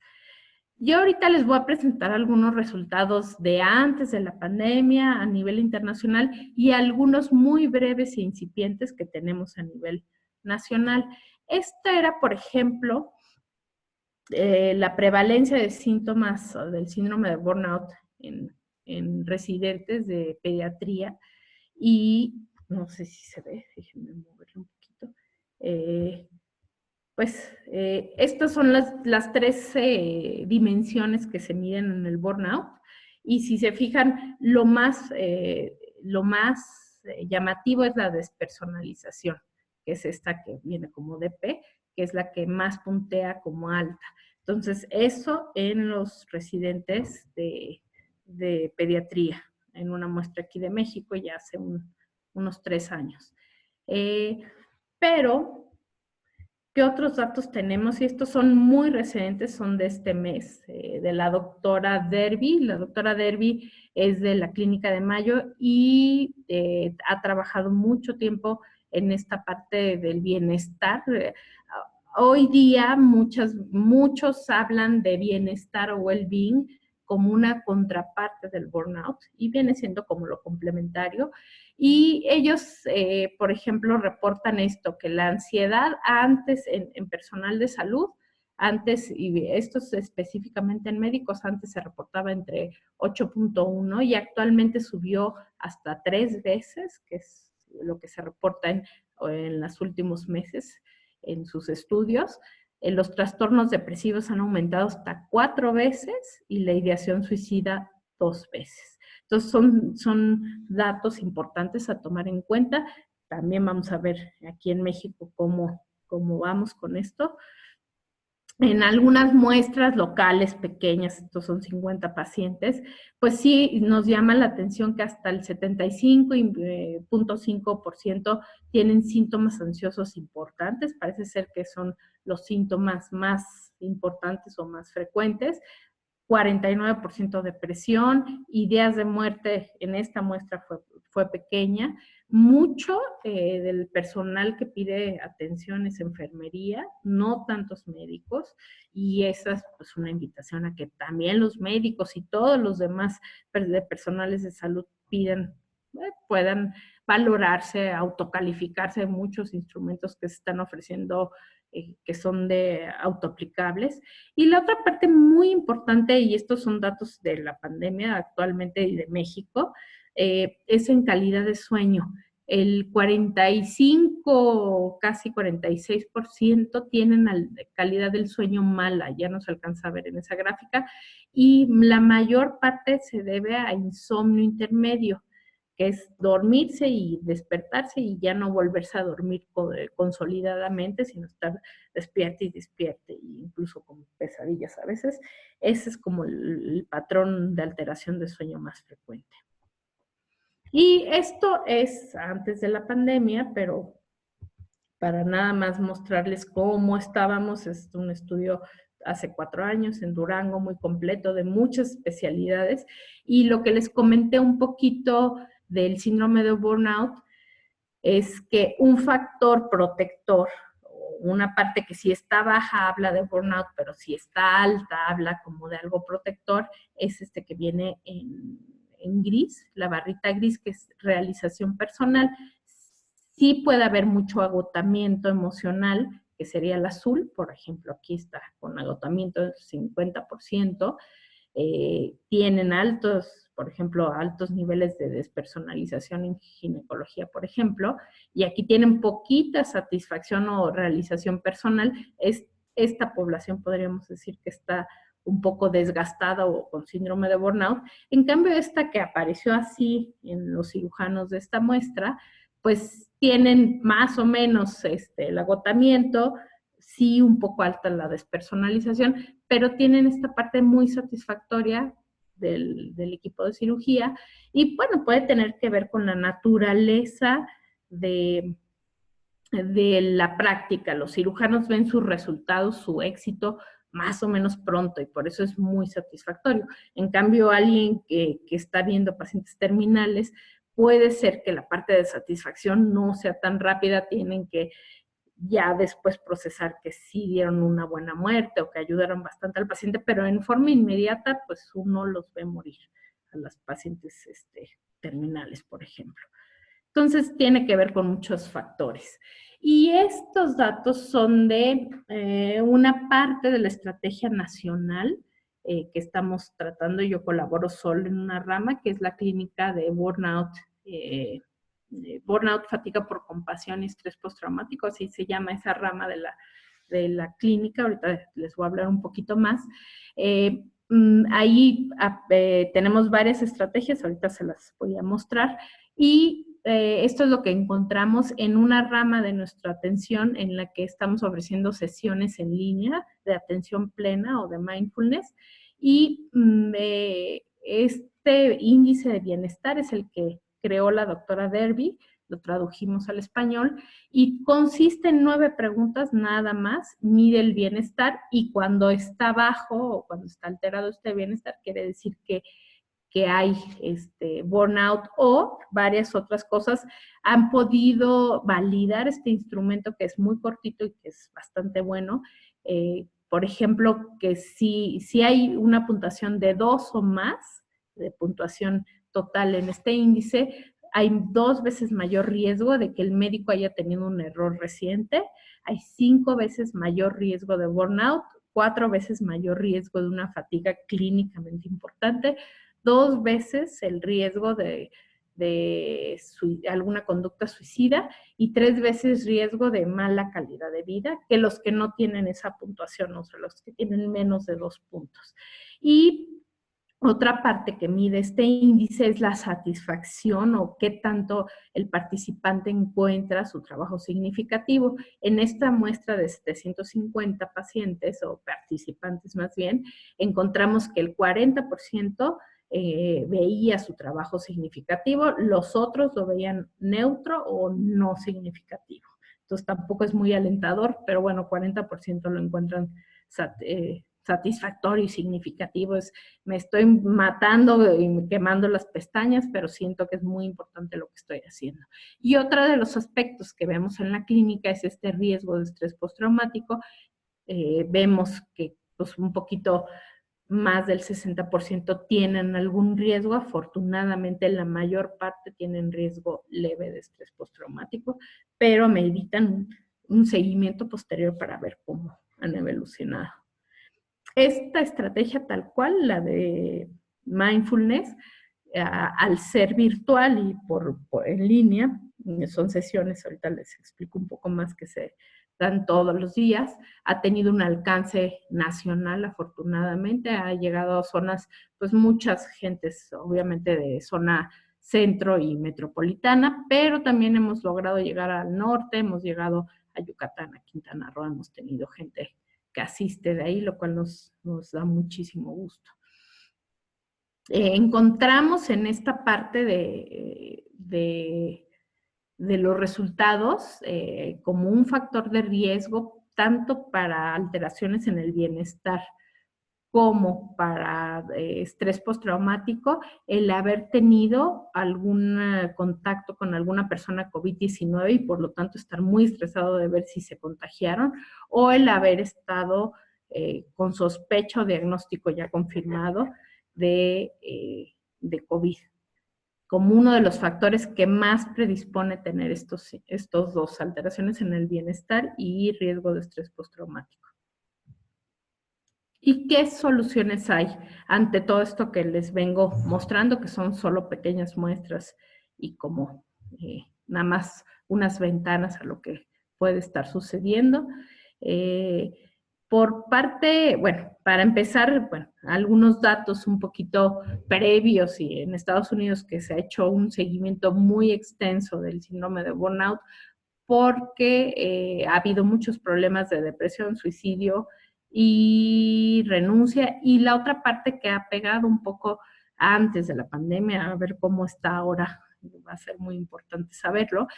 Yo ahorita les voy a presentar algunos resultados de antes de la pandemia a nivel internacional y algunos muy breves e incipientes que tenemos a nivel nacional. Esta era, por ejemplo, la prevalencia de síntomas del síndrome de burnout en residentes de pediatría y no sé si se ve, déjenme moverlo un poquito. Estas son las tres dimensiones que se miden en el burnout. Y si se fijan, lo más llamativo es la despersonalización, que es esta que viene como DP, que es la que más puntea como alta. Entonces, eso en los residentes de pediatría, en una muestra aquí de México ya hace unos 3 años. Pero ¿qué otros datos tenemos? Y estos son muy recientes, son de este mes, de la doctora Derby. La doctora Derby es de la Clínica de Mayo y ha trabajado mucho tiempo en esta parte del bienestar. Hoy día muchos hablan de bienestar o well-being como una contraparte del burnout y viene siendo como lo complementario. Y ellos, por ejemplo, reportan esto, que la ansiedad antes en personal de salud, antes, y esto es específicamente en médicos, antes se reportaba entre 8.1 y actualmente subió hasta 3 veces, que es lo que se reporta en los últimos meses en sus estudios. Los trastornos depresivos han aumentado hasta 4 veces y la ideación suicida 2 veces. Entonces son datos importantes a tomar en cuenta. También vamos a ver aquí en México cómo vamos con esto. En algunas muestras locales pequeñas, estos son 50 pacientes, pues sí nos llama la atención que hasta el 75.5% tienen síntomas ansiosos importantes, parece ser que son los síntomas más importantes o más frecuentes. 49% depresión, ideas de muerte en esta muestra fue pequeña. Mucho del personal que pide atención es enfermería, no tantos médicos, y esa es pues una invitación a que también los médicos y todos los demás personales de salud puedan valorarse, autocalificarse, muchos instrumentos que se están ofreciendo que son autoaplicables. Y la otra parte muy importante, y estos son datos de la pandemia actualmente y de México, es en calidad de sueño. El 45, casi 46% tienen calidad del sueño mala, ya no se alcanza a ver en esa gráfica, y la mayor parte se debe a insomnio intermedio. que es dormirse y despertarse y ya no volverse a dormir consolidadamente, sino estar despierte y despierte, incluso con pesadillas a veces. Ese es como el patrón de alteración de sueño más frecuente. Y esto es antes de la pandemia, pero para nada más mostrarles cómo estábamos, es un estudio hace 4 años en Durango, muy completo, de muchas especialidades, y lo que les comenté un poquito del síndrome de burnout es que un factor protector, una parte que si está baja habla de burnout, pero si está alta habla como de algo protector, es este que viene en gris, la barrita gris, que es realización personal. Sí puede haber mucho agotamiento emocional, que sería el azul, por ejemplo, aquí está con agotamiento del 50%, tienen altos, por ejemplo, altos niveles de despersonalización en ginecología, por ejemplo, y aquí tienen poquita satisfacción o realización personal. Esta población podríamos decir que está un poco desgastada o con síndrome de burnout. En cambio, esta que apareció así en los cirujanos de esta muestra, pues tienen más o menos el agotamiento, sí un poco alta la despersonalización, pero tienen esta parte muy satisfactoria del equipo de cirugía y bueno, puede tener que ver con la naturaleza de la práctica. Los cirujanos ven sus resultados, su éxito más o menos pronto y por eso es muy satisfactorio. En cambio, alguien que está viendo pacientes terminales, puede ser que la parte de satisfacción no sea tan rápida, tienen que ya después procesar que sí dieron una buena muerte o que ayudaron bastante al paciente, pero en forma inmediata, pues uno los ve morir a los pacientes terminales, por ejemplo. Entonces, tiene que ver con muchos factores. Y estos datos son de una parte de la estrategia nacional que estamos tratando. Yo colaboro solo en una rama, que es la clínica de burnout, fatiga por compasión y estrés postraumático, así se llama esa rama de la clínica. Ahorita les voy a hablar un poquito más. Ahí tenemos varias estrategias, ahorita se las voy a mostrar, y esto es lo que encontramos en una rama de nuestra atención en la que estamos ofreciendo sesiones en línea de atención plena o de mindfulness, y este índice de bienestar es el que creó la doctora Derby, lo tradujimos al español, y consiste en 9 preguntas nada más, mide el bienestar, y cuando está bajo o cuando está alterado este bienestar, quiere decir que hay burnout o varias otras cosas. Han podido validar este instrumento que es muy cortito y que es bastante bueno. Por ejemplo, que si hay una puntuación de 2 o más de puntuación total en este índice, hay 2 veces mayor riesgo de que el médico haya tenido un error reciente, hay 5 veces mayor riesgo de burnout, 4 veces mayor riesgo de una fatiga clínicamente importante, 2 veces el riesgo de alguna conducta suicida y 3 veces riesgo de mala calidad de vida que los que no tienen esa puntuación, o sea, los que tienen menos de 2 puntos. Y otra parte que mide este índice es la satisfacción o qué tanto el participante encuentra su trabajo significativo. En esta muestra de 750 pacientes o participantes más bien, encontramos que el 40% veía su trabajo significativo, los otros lo veían neutro o no significativo. Entonces tampoco es muy alentador, pero bueno, 40% lo encuentran satisfactorio y significativo. Me estoy matando y quemando las pestañas, pero siento que es muy importante lo que estoy haciendo. Y otro de los aspectos que vemos en la clínica es este riesgo de estrés postraumático. Vemos que pues, un poquito más del 60% tienen algún riesgo. Afortunadamente, la mayor parte tienen riesgo leve de estrés postraumático, pero meditan un seguimiento posterior para ver cómo han evolucionado. Esta estrategia tal cual, la de mindfulness, al ser virtual y en línea, son sesiones, ahorita les explico un poco más, que se dan todos los días, ha tenido un alcance nacional, afortunadamente, ha llegado a zonas, pues muchas gentes, obviamente de zona centro y metropolitana, pero también hemos logrado llegar al norte, hemos llegado a Yucatán, a Quintana Roo, hemos tenido gente que asiste de ahí, lo cual nos da muchísimo gusto. Encontramos en esta parte de los resultados como un factor de riesgo tanto para alteraciones en el bienestar como para estrés postraumático, el haber tenido algún contacto con alguna persona COVID-19 y por lo tanto estar muy estresado de ver si se contagiaron, o el haber estado con sospecha o diagnóstico ya confirmado de COVID, como uno de los factores que más predispone tener estos dos, alteraciones en el bienestar y riesgo de estrés postraumático. ¿Y qué soluciones hay ante todo esto que les vengo mostrando, que son solo pequeñas muestras y como nada más unas ventanas a lo que puede estar sucediendo? Por parte, bueno, para empezar, bueno, algunos datos un poquito previos, y en Estados Unidos que se ha hecho un seguimiento muy extenso del síndrome de burnout, porque ha habido muchos problemas de depresión, suicidio y renuncia, y la otra parte que ha pegado un poco antes de la pandemia, a ver cómo está ahora, va a ser muy importante saberlo,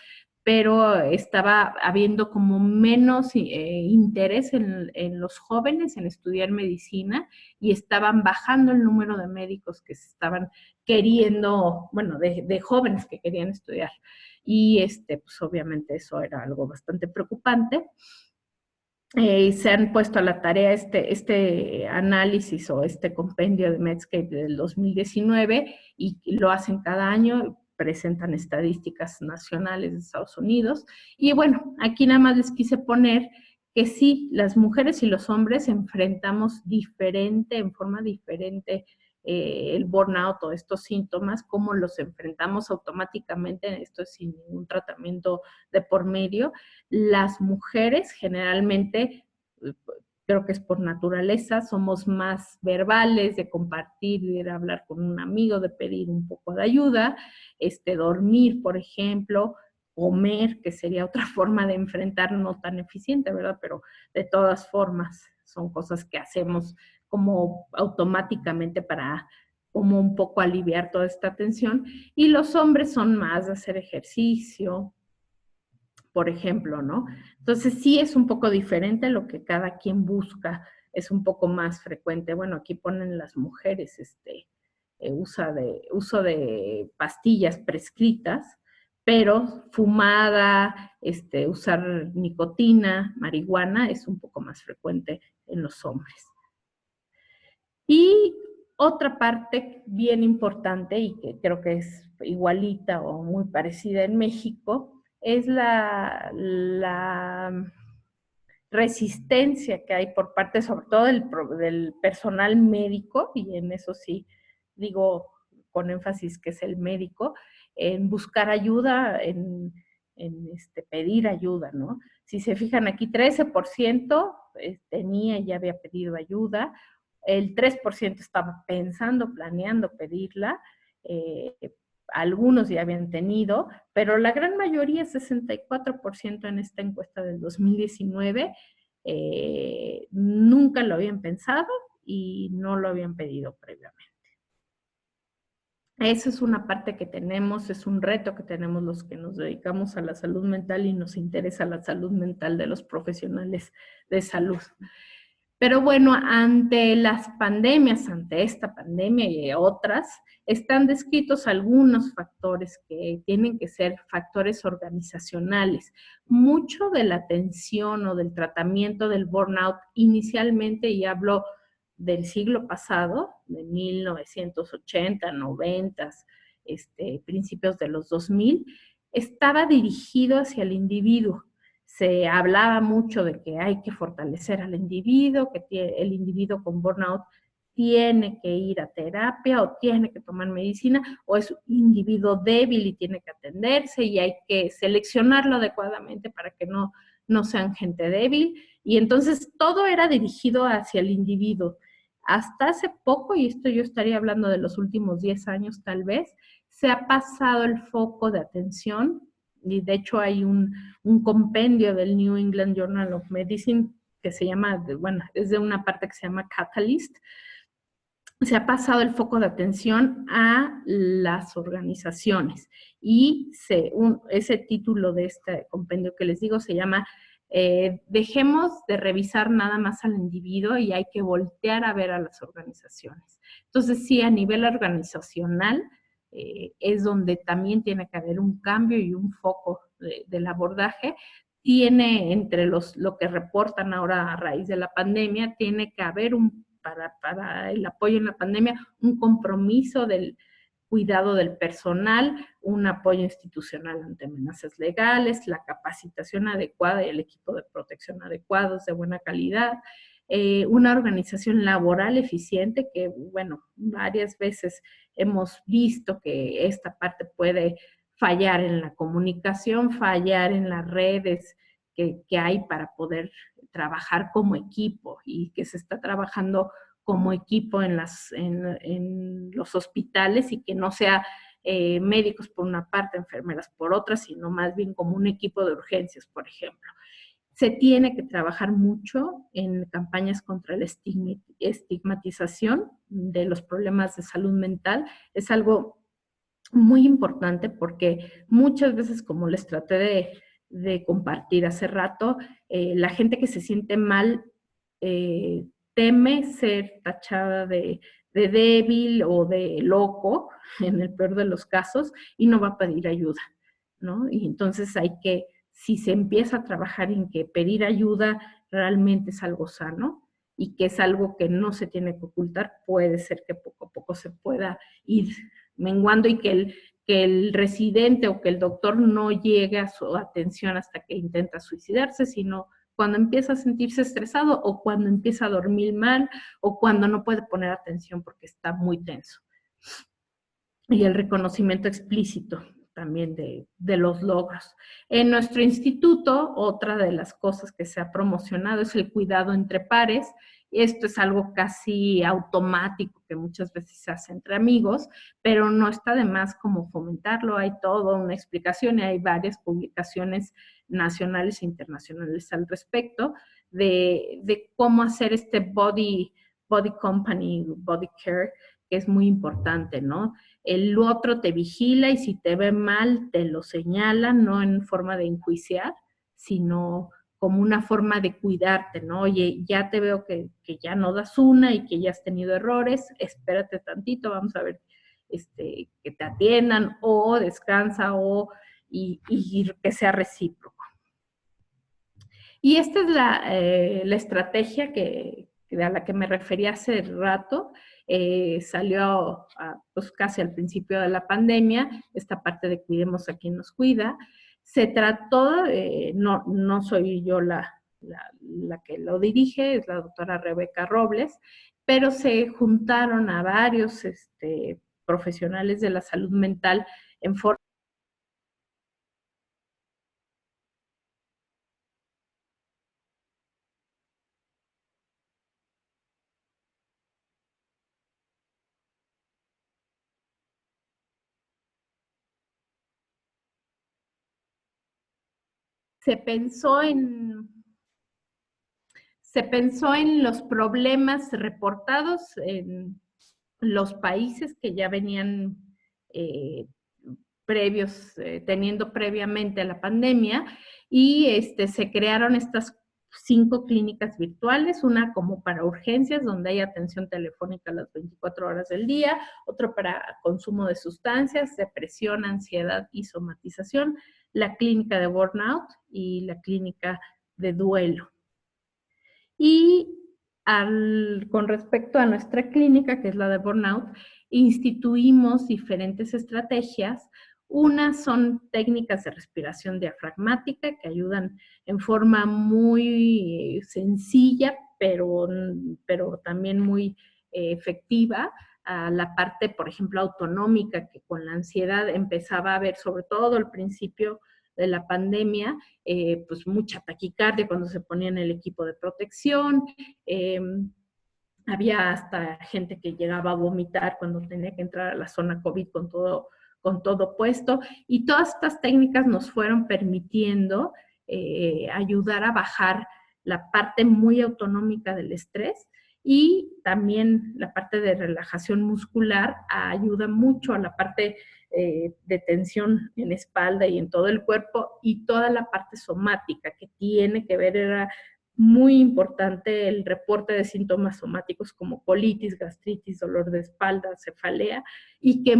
pero estaba habiendo como menos interés en los jóvenes en estudiar medicina y estaban bajando el número de médicos que se estaban queriendo, bueno, de jóvenes que querían estudiar. Y pues obviamente eso era algo bastante preocupante. Se han puesto a la tarea este análisis o este compendio de Medscape del 2019 y lo hacen cada año, presentan estadísticas nacionales de Estados Unidos. Y bueno, aquí nada más les quise poner que sí, las mujeres y los hombres enfrentamos en forma diferente, el burnout o estos síntomas, cómo los enfrentamos automáticamente, esto es sin ningún tratamiento de por medio. Las mujeres generalmente, creo que es por naturaleza, somos más verbales, de compartir, de hablar con un amigo, de pedir un poco de ayuda, dormir, por ejemplo, comer, que sería otra forma de enfrentar, no tan eficiente, ¿verdad? Pero de todas formas son cosas que hacemos como automáticamente para como un poco aliviar toda esta tensión. Y los hombres son más de hacer ejercicio, por ejemplo, ¿no? Entonces sí es un poco diferente lo que cada quien busca, es un poco más frecuente. Bueno, aquí ponen las mujeres, uso de pastillas prescritas, pero fumada, usar nicotina, marihuana, es un poco más frecuente en los hombres. Y otra parte bien importante y que creo que es igualita o muy parecida en México es la resistencia que hay por parte sobre todo del personal médico, y en eso sí digo con énfasis que es el médico, en buscar ayuda, en pedir ayuda, ¿no? Si se fijan aquí, 13% tenía y ya había pedido ayuda, el 3% estaba pensando, planeando pedirla, algunos ya habían tenido, pero la gran mayoría, 64% en esta encuesta del 2019, nunca lo habían pensado y no lo habían pedido previamente. Esa es una parte que tenemos, es un reto que tenemos los que nos dedicamos a la salud mental y nos interesa la salud mental de los profesionales de salud. Pero bueno, ante las pandemias, ante esta pandemia y otras, están descritos algunos factores que tienen que ser factores organizacionales. Mucho de la atención o del tratamiento del burnout inicialmente, y hablo del siglo pasado, de 1980, 90, principios de los 2000, estaba dirigido hacia el individuo. Se hablaba mucho de que hay que fortalecer al individuo, que el individuo con burnout tiene que ir a terapia o tiene que tomar medicina, o es un individuo débil y tiene que atenderse y hay que seleccionarlo adecuadamente para que no sean gente débil. Y entonces todo era dirigido hacia el individuo. Hasta hace poco, y esto yo estaría hablando de los últimos 10 años tal vez, se ha pasado el foco de atención, y de hecho hay un compendio del New England Journal of Medicine que se llama, bueno, es de una parte que se llama Catalyst. Se ha pasado el foco de atención a las organizaciones y ese título de este compendio que les digo se llama dejemos de revisar nada más al individuo y hay que voltear a ver a las organizaciones. Entonces sí, a nivel organizacional es donde también tiene que haber un cambio y un foco del abordaje. Tiene entre lo que reportan ahora a raíz de la pandemia, tiene que haber para el apoyo en la pandemia, un compromiso del cuidado del personal, un apoyo institucional ante amenazas legales, la capacitación adecuada y el equipo de protección adecuados, de buena calidad, una organización laboral eficiente que, bueno, varias veces hemos visto que esta parte puede fallar en la comunicación, fallar en las redes que hay para poder trabajar como equipo y que se está trabajando como equipo en los hospitales y que no sea médicos por una parte, enfermeras por otra, sino más bien como un equipo de urgencias, por ejemplo. Se tiene que trabajar mucho en campañas contra la estigmatización de los problemas de salud mental. Es algo muy importante porque muchas veces, como les traté de compartir hace rato, la gente que se siente mal teme ser tachada de débil o de loco, en el peor de los casos, y no va a pedir ayuda, ¿no? Y entonces si se empieza a trabajar en que pedir ayuda realmente es algo sano y que es algo que no se tiene que ocultar, puede ser que poco a poco se pueda ir menguando y que el residente o que el doctor no llegue a su atención hasta que intenta suicidarse, sino cuando empieza a sentirse estresado o cuando empieza a dormir mal o cuando no puede poner atención porque está muy tenso. Y el reconocimiento explícito también de los logros. En nuestro instituto, otra de las cosas que se ha promocionado es el cuidado entre pares. Esto es algo casi automático que muchas veces se hace entre amigos, pero no está de más como fomentarlo. Hay toda una explicación y hay varias publicaciones nacionales e internacionales al respecto de cómo hacer este body company, body care, que es muy importante, ¿no? El otro te vigila y si te ve mal te lo señala, no en forma de enjuiciar, sino como una forma de cuidarte, ¿no? Oye, ya te veo que ya no das una y que ya has tenido errores, espérate tantito, vamos a ver que te atiendan o descansa y que sea recíproco. Y esta es la estrategia a la que me refería hace rato. Salió pues casi al principio de la pandemia, esta parte de cuidemos a quien nos cuida. Se trató, no soy yo la que lo dirige, es la doctora Rebeca Robles, pero se juntaron a varios profesionales de la salud mental en forma se pensó en los problemas reportados en los países que ya venían teniendo previamente a la pandemia, y se crearon estas 5 clínicas virtuales, una como para urgencias, donde hay atención telefónica las 24 horas del día, otro para consumo de sustancias, depresión, ansiedad y somatización, la clínica de burnout y la clínica de duelo. Y con respecto a nuestra clínica, que es la de burnout, instituimos diferentes estrategias. Unas son técnicas de respiración diafragmática que ayudan en forma muy sencilla, pero también muy efectiva a la parte, por ejemplo, autonómica, que con la ansiedad empezaba a ver, sobre todo al principio de la pandemia, pues mucha taquicardia cuando se ponía en el equipo de protección, había hasta gente que llegaba a vomitar cuando tenía que entrar a la zona COVID con con todo puesto, y todas estas técnicas nos fueron permitiendo ayudar a bajar la parte muy autonómica del estrés, y también la parte de relajación muscular ayuda mucho a la parte de tensión en la espalda y en todo el cuerpo, y toda la parte somática que tiene que ver, era muy importante el reporte de síntomas somáticos como colitis, gastritis, dolor de espalda, cefalea, y que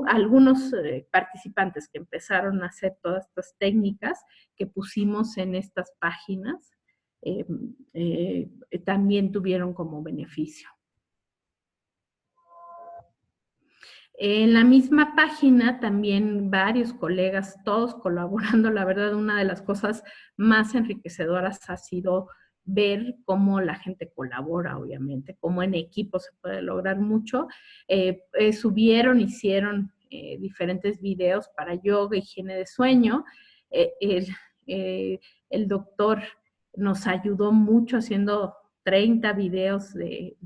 algunos participantes que empezaron a hacer todas estas técnicas que pusimos en estas páginas también tuvieron como beneficio. En la misma página también varios colegas, todos colaborando. La verdad, una de las cosas más enriquecedoras ha sido ver cómo la gente colabora, obviamente, cómo en equipo se puede lograr mucho. Hicieron diferentes videos para yoga, higiene de sueño. El doctor nos ayudó mucho haciendo 30 videos de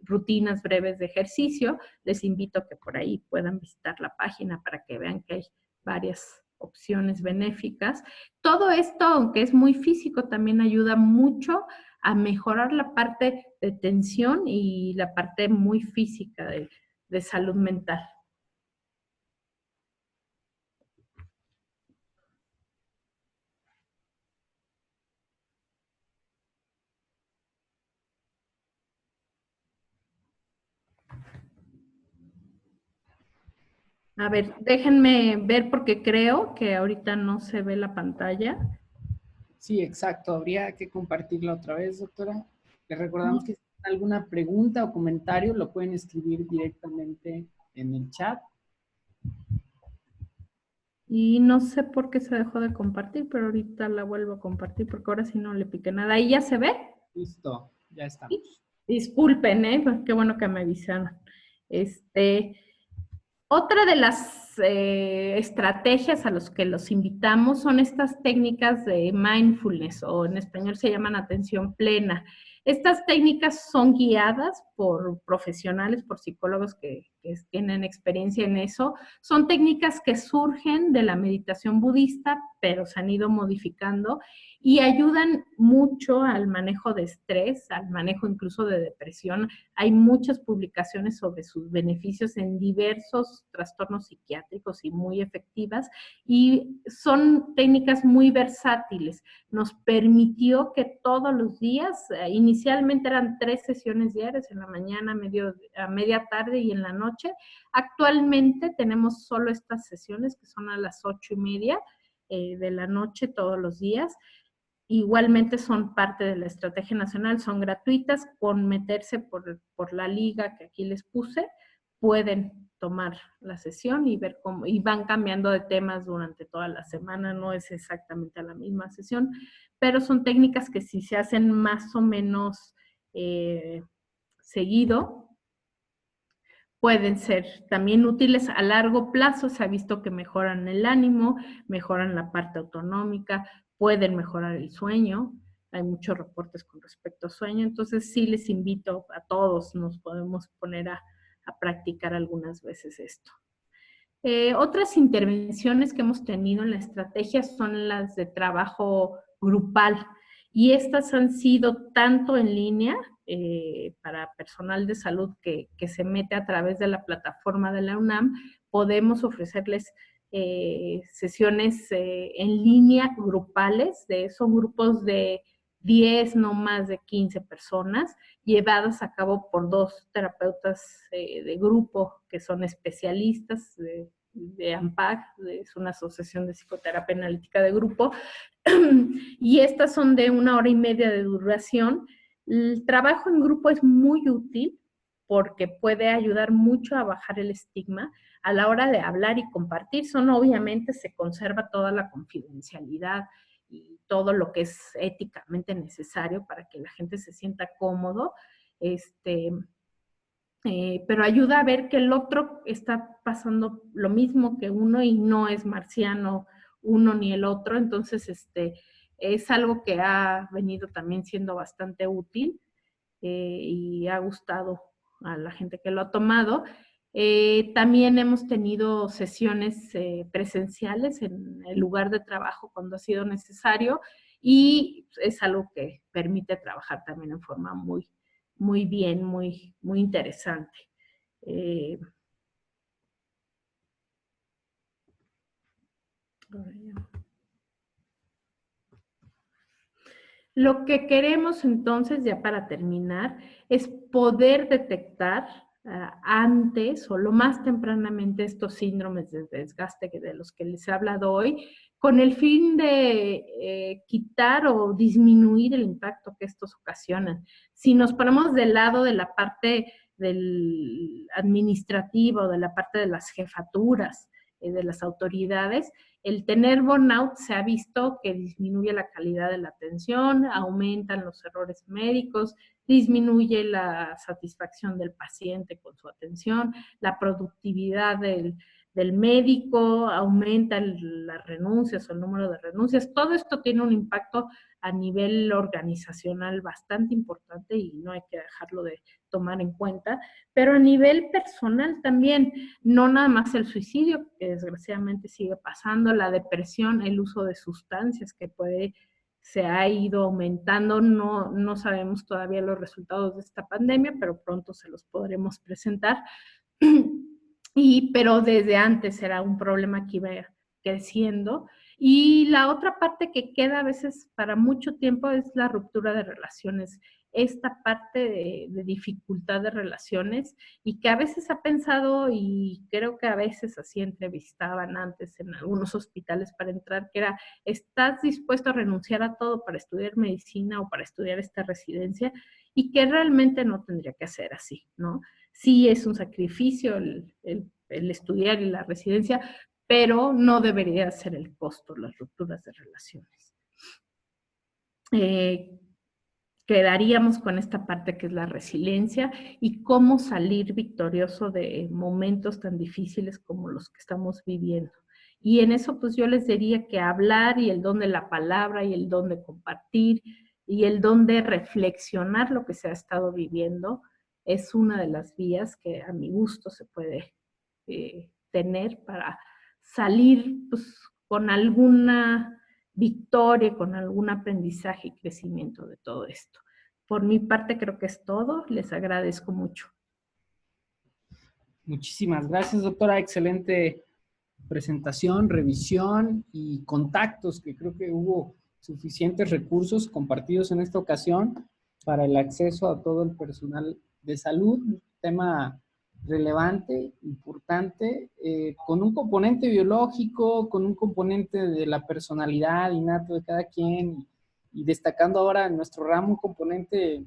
rutinas breves de ejercicio. Les invito a que por ahí puedan visitar la página para que vean que hay varias opciones benéficas. Todo esto, aunque es muy físico, también ayuda mucho a mejorar la parte de tensión y la parte muy física de salud mental. A ver, déjenme ver porque creo que ahorita no se ve la pantalla. Sí, exacto. Habría que compartirla otra vez, doctora. Les recordamos que si tienen alguna pregunta o comentario, lo pueden escribir directamente en el chat. Y no sé por qué se dejó de compartir, pero ahorita la vuelvo a compartir porque ahora sí no le piqué nada. ¿Ahí ya se ve? Listo, ya estamos. Disculpen, qué bueno que me avisaron. Otra de las estrategias a los que los invitamos son estas técnicas de mindfulness, o en español se llaman atención plena. Estas técnicas son guiadas por profesionales, por psicólogos que tienen experiencia en eso. Son técnicas que surgen de la meditación budista, pero se han ido modificando y ayudan mucho al manejo de estrés, al manejo incluso de depresión. Hay muchas publicaciones sobre sus beneficios en diversos trastornos psiquiátricos y muy efectivas, y son técnicas muy versátiles. Nos permitió que todos los días, inicialmente eran 3 sesiones diarias, en la mañana, a media tarde y en la noche. Actualmente tenemos solo estas sesiones que son a las 8:30 de la noche todos los días. Igualmente son parte de la estrategia nacional, son gratuitas. Con meterse por la liga que aquí les puse, pueden tomar la sesión y ver cómo, y van cambiando de temas durante toda la semana, no es exactamente la misma sesión, pero son técnicas que si se hacen más o menos seguido, pueden ser también útiles a largo plazo. Se ha visto que mejoran el ánimo, mejoran la parte autonómica, pueden mejorar el sueño. Hay muchos reportes con respecto al sueño. Entonces sí les invito a todos, nos podemos poner a practicar algunas veces esto. Otras intervenciones que hemos tenido en la estrategia son las de trabajo grupal, y estas han sido tanto en línea para personal de salud que se mete a través de la plataforma de la UNAM. Podemos ofrecerles sesiones en línea grupales, son grupos de 10, no más de 15 personas, llevadas a cabo por 2 terapeutas de grupo que son especialistas de AMPAG, es una asociación de psicoterapia analítica de grupo, y estas son de 1 hora y media de duración. El trabajo en grupo es muy útil porque puede ayudar mucho a bajar el estigma a la hora de hablar y compartir. Obviamente se conserva toda la confidencialidad y todo lo que es éticamente necesario para que la gente se sienta cómodo, pero ayuda a ver que el otro está pasando lo mismo que uno y no es marciano uno ni el otro. Entonces, es algo que ha venido también siendo bastante útil y ha gustado a la gente que lo ha tomado. También hemos tenido sesiones presenciales en el lugar de trabajo cuando ha sido necesario y es algo que permite trabajar también en forma muy bien, muy interesante. Lo que queremos entonces, ya para terminar, es poder detectar antes o lo más tempranamente estos síndromes de desgaste de los que les he hablado hoy, con el fin de quitar o disminuir el impacto que estos ocasionan. Si nos ponemos del lado de la parte administrativa o de la parte de las jefaturas, de las autoridades, el tener burnout se ha visto que disminuye la calidad de la atención, aumentan los errores médicos, disminuye la satisfacción del paciente con su atención, la productividad del médico, aumenta las renuncias o el número de renuncias. Todo esto tiene un impacto a nivel organizacional bastante importante y no hay que dejarlo de tomar en cuenta, pero a nivel personal también, no nada más el suicidio, que desgraciadamente sigue pasando, la depresión, el uso de sustancias que se ha ido aumentando, no sabemos todavía los resultados de esta pandemia, pero pronto se los podremos presentar. Pero desde antes era un problema que iba creciendo. Y la otra parte que queda a veces para mucho tiempo es la ruptura de relaciones, esta parte de dificultad de relaciones y que a veces ha pensado, y creo que a veces así entrevistaban antes en algunos hospitales para entrar, que era, ¿estás dispuesto a renunciar a todo para estudiar medicina o para estudiar esta residencia? Y que realmente no tendría que ser así, ¿no? Sí es un sacrificio el estudiar y la residencia, pero no debería ser el costo las rupturas de relaciones. Quedaríamos con esta parte que es la resiliencia y cómo salir victorioso de momentos tan difíciles como los que estamos viviendo. Y en eso pues yo les diría que hablar y el don de la palabra y el don de compartir y el don de reflexionar lo que se ha estado viviendo es una de las vías que a mi gusto se puede tener para salir pues, con alguna victoria, con algún aprendizaje y crecimiento de todo esto. Por mi parte creo que es todo. Les agradezco mucho. Muchísimas gracias, doctora. Excelente presentación, revisión y contactos, que creo que hubo suficientes recursos compartidos en esta ocasión para el acceso a todo el personal de salud, un tema relevante, importante, con un componente biológico, con un componente de la personalidad innato de cada quien y destacando ahora en nuestro ramo un componente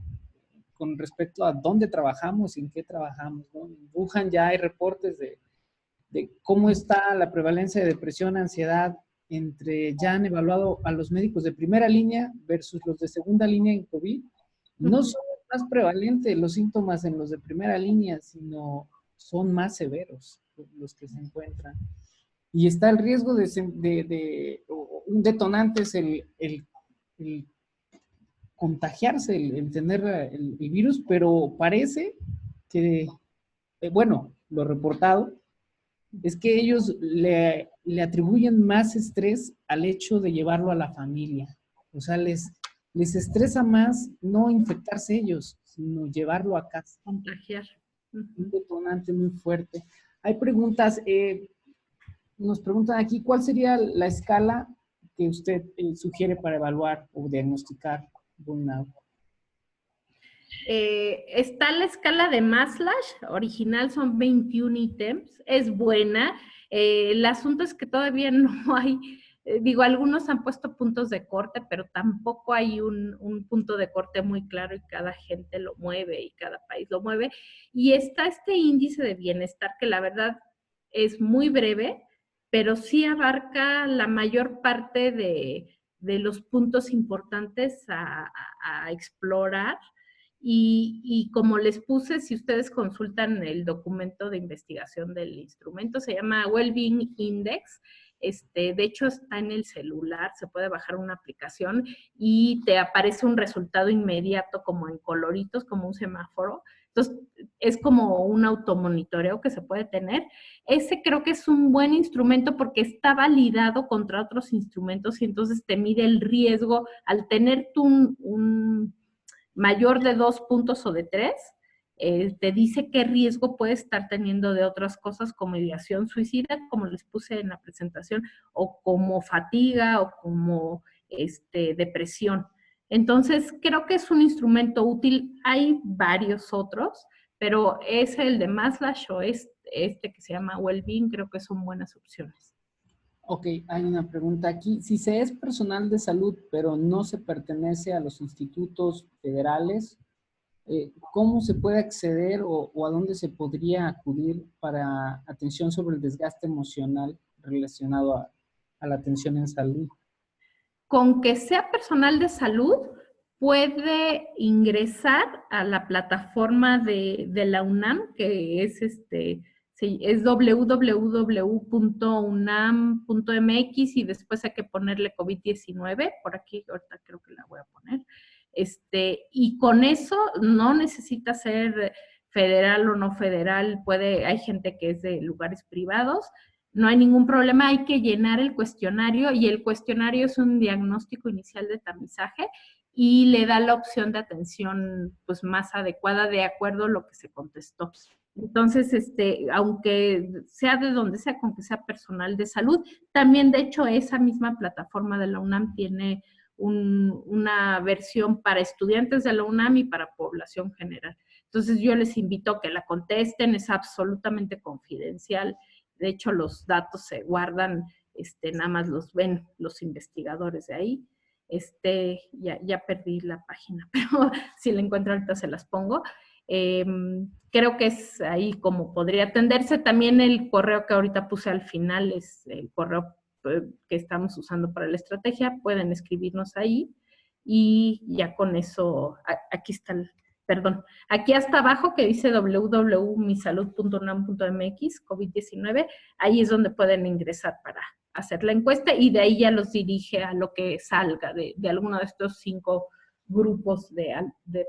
con respecto a dónde trabajamos y en qué trabajamos, ¿no? En Wuhan ya hay reportes de cómo está la prevalencia de depresión, ansiedad, ya han evaluado a los médicos de primera línea versus los de segunda línea en COVID. No son más prevalentes los síntomas en los de primera línea, sino son más severos los que se encuentran. Y está el riesgo un detonante es el contagiarse, el tener el virus, pero parece que, bueno, lo reportado, es que ellos le atribuyen más estrés al hecho de llevarlo a la familia. O sea, les estresa más no infectarse ellos, sino llevarlo a casa. Contagiar. Un detonante muy fuerte. Hay preguntas, nos preguntan aquí, ¿cuál sería la escala que usted sugiere para evaluar o diagnosticar burnout? Está la escala de Maslach, original son 21 ítems, es buena. El asunto es que todavía no hay, digo, algunos han puesto puntos de corte, pero tampoco hay un punto de corte muy claro y cada gente lo mueve y cada país lo mueve. Y está este índice de bienestar que la verdad es muy breve, pero sí abarca la mayor parte de los puntos importantes a explorar. Y como les puse, si ustedes consultan el documento de investigación del instrumento, se llama Wellbeing Index. De hecho, está en el celular, se puede bajar una aplicación y te aparece un resultado inmediato como en coloritos, como un semáforo, Entonces, es como un automonitoreo que se puede tener. Ese creo que es un buen instrumento porque está validado contra otros instrumentos y entonces te mide el riesgo. Al tener tú un mayor de 2 puntos o de 3, te dice qué riesgo puede estar teniendo de otras cosas como ideación suicida, como les puse en la presentación, o como fatiga o como depresión. Entonces, creo que es un instrumento útil. Hay varios otros, pero es el de Maslach o este que se llama Wellbeing, creo que son buenas opciones. Ok, hay una pregunta aquí. Si se es personal de salud, pero no se pertenece a los institutos federales, ¿cómo se puede acceder o a dónde se podría acudir para atención sobre el desgaste emocional relacionado a la atención en salud? Con que sea personal de salud, puede ingresar a la plataforma de la UNAM, que es es www.unam.mx y después hay que ponerle COVID-19. Por aquí, ahorita creo que la voy a poner. Y con eso no necesita ser federal o no federal, hay gente que es de lugares privados, no hay ningún problema, hay que llenar el cuestionario y el cuestionario es un diagnóstico inicial de tamizaje y le da la opción de atención pues más adecuada de acuerdo a lo que se contestó. Entonces, aunque sea de donde sea, con que sea personal de salud, también de hecho esa misma plataforma de la UNAM tiene una versión para estudiantes de la UNAM y para población general. Entonces yo les invito a que la contesten, es absolutamente confidencial. De hecho, los datos se guardan, nada más los ven los investigadores de ahí. Ya perdí la página, pero si la encuentro ahorita se las pongo. Creo que es ahí como podría atenderse. También el correo que ahorita puse al final es el correo que estamos usando para la estrategia. Pueden escribirnos ahí y ya con eso, aquí está perdón, aquí hasta abajo que dice www.misalud.unam.mx, COVID-19, ahí es donde pueden ingresar para hacer la encuesta y de ahí ya los dirige a lo que salga de alguno de estos 5 grupos de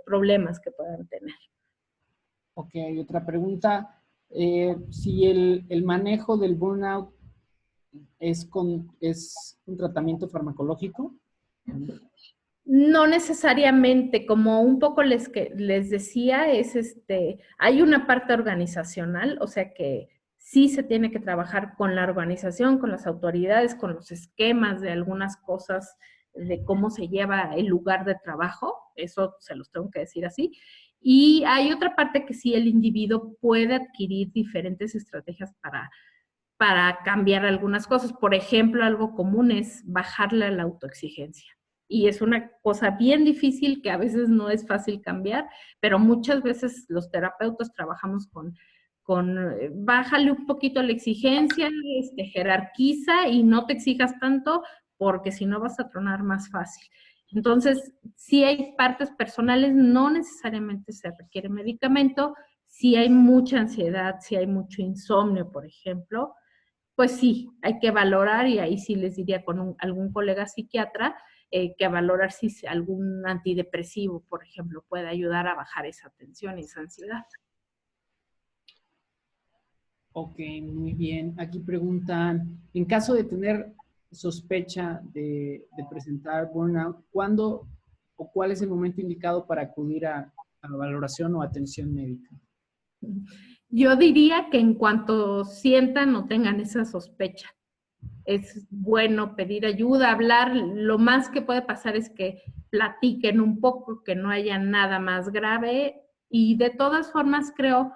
problemas que puedan tener. Ok, otra pregunta. Si el manejo del burnout es un tratamiento farmacológico. No necesariamente, como un poco les decía, hay una parte organizacional, o sea que sí se tiene que trabajar con la organización, con las autoridades, con los esquemas de algunas cosas, de cómo se lleva el lugar de trabajo, eso se los tengo que decir así. Y hay otra parte que sí el individuo puede adquirir diferentes estrategias para cambiar algunas cosas. Por ejemplo, algo común es bajarle a la autoexigencia. Y es una cosa bien difícil que a veces no es fácil cambiar, pero muchas veces los terapeutas trabajamos con bájale un poquito la exigencia, jerarquiza y no te exijas tanto porque si no vas a tronar más fácil. Entonces, si hay partes personales, no necesariamente se requiere medicamento. Si hay mucha ansiedad, si hay mucho insomnio, por ejemplo, pues sí, hay que valorar y ahí sí les diría con algún colega psiquiatra que valorar si algún antidepresivo, por ejemplo, puede ayudar a bajar esa tensión y esa ansiedad. Ok, muy bien. Aquí preguntan, en caso de tener sospecha de presentar burnout, ¿cuándo o cuál es el momento indicado para acudir a valoración o atención médica? Yo diría que en cuanto sientan o tengan esa sospecha, es bueno pedir ayuda, hablar. Lo más que puede pasar es que platiquen un poco, que no haya nada más grave. Y de todas formas creo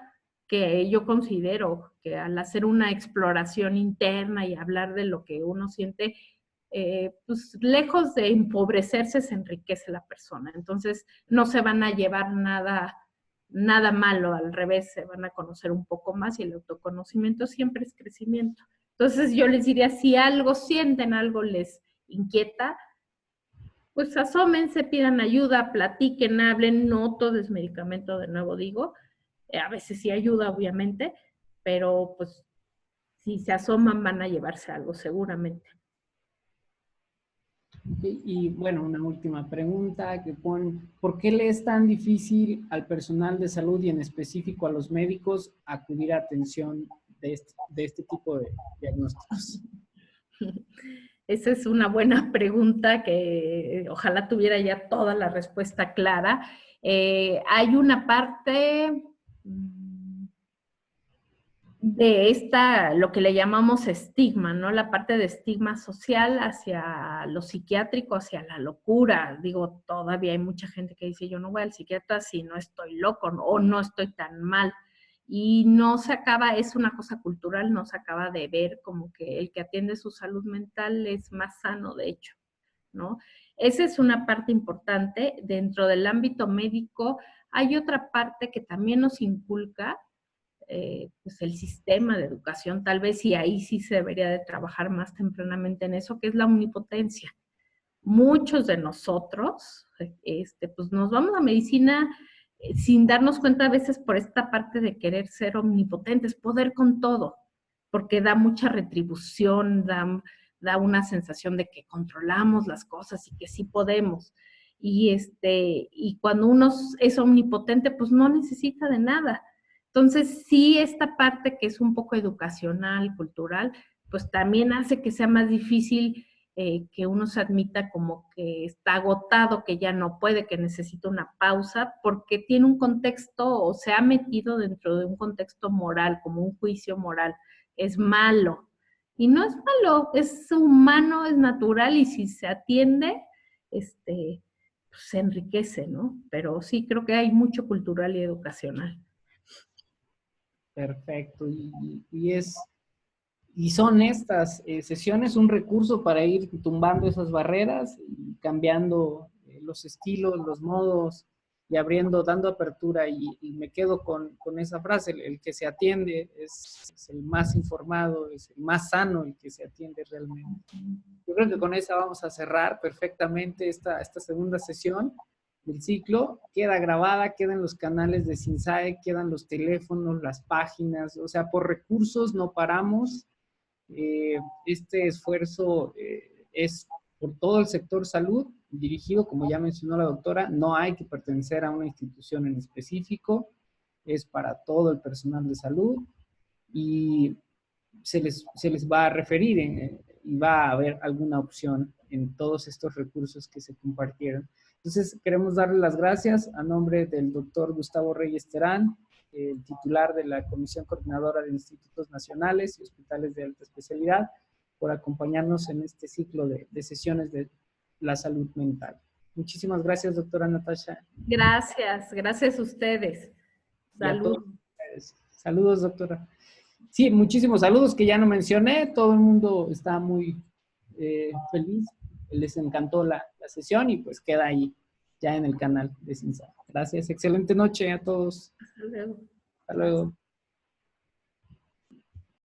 que yo considero que al hacer una exploración interna y hablar de lo que uno siente, pues lejos de empobrecerse se enriquece la persona. Entonces no se van a llevar nada malo, al revés, se van a conocer un poco más y el autoconocimiento siempre es crecimiento. Entonces yo les diría, si algo sienten, algo les inquieta, pues asómense, pidan ayuda, platiquen, hablen, no todo es medicamento, de nuevo digo, a veces sí ayuda, obviamente, pero pues si se asoman van a llevarse algo seguramente. Y bueno, una última pregunta que pone, ¿por qué le es tan difícil al personal de salud y en específico a los médicos acudir a atención de este tipo de diagnósticos? Esa es una buena pregunta que ojalá tuviera ya toda la respuesta clara. Hay una parte de esta, lo que le llamamos estigma, ¿no? La parte de estigma social hacia lo psiquiátrico, hacia la locura. Digo, todavía hay mucha gente que dice, yo no voy al psiquiatra si no estoy loco o no estoy tan mal. Y no se acaba, es una cosa cultural, no se acaba de ver como que el que atiende su salud mental es más sano, de hecho, ¿no? Esa es una parte importante. Dentro del ámbito médico hay otra parte que también nos inculca, pues el sistema de educación, tal vez, y ahí sí se debería de trabajar más tempranamente en eso, que es la omnipotencia. Muchos de nosotros, pues nos vamos a medicina sin darnos cuenta a veces por esta parte de querer ser omnipotentes, poder con todo, porque da mucha retribución, da una sensación de que controlamos las cosas y que sí podemos. Y cuando uno es omnipotente, pues no necesita de nada. Entonces, sí, esta parte que es un poco educacional, cultural, pues también hace que sea más difícil que uno se admita como que está agotado, que ya no puede, que necesita una pausa, porque tiene un contexto o se ha metido dentro de un contexto moral, como un juicio moral. Es malo. Y no es malo, es humano, es natural y si se atiende, pues se enriquece, ¿no? Pero sí creo que hay mucho cultural y educacional. Perfecto. Y son estas sesiones un recurso para ir tumbando esas barreras y cambiando los estilos, los modos y abriendo, dando apertura. Y me quedo con esa frase, el que se atiende es el más informado, es el más sano el que se atiende realmente. Yo creo que con esa vamos a cerrar perfectamente esta segunda sesión del ciclo. Queda grabada, quedan los canales de SINSAE, quedan los teléfonos, las páginas, o sea, por recursos no paramos. Este esfuerzo es por todo el sector salud, dirigido, como ya mencionó la doctora, no hay que pertenecer a una institución en específico, es para todo el personal de salud y se les va a referir y va a haber alguna opción en todos estos recursos que se compartieron. Entonces, queremos darle las gracias a nombre del doctor Gustavo Reyes Terán, el titular de la Comisión Coordinadora de Institutos Nacionales y Hospitales de Alta Especialidad, por acompañarnos en este ciclo de sesiones de la salud mental. Muchísimas gracias, doctora Natasha. Gracias, gracias a ustedes. Y a todos Salud. ustedes. Saludos, doctora. Sí, muchísimos saludos que ya no mencioné. Todo el mundo está muy feliz. Les encantó la sesión y pues queda ahí ya en el canal de SINSAE. Gracias. Excelente noche a todos. Hasta luego. Hasta luego.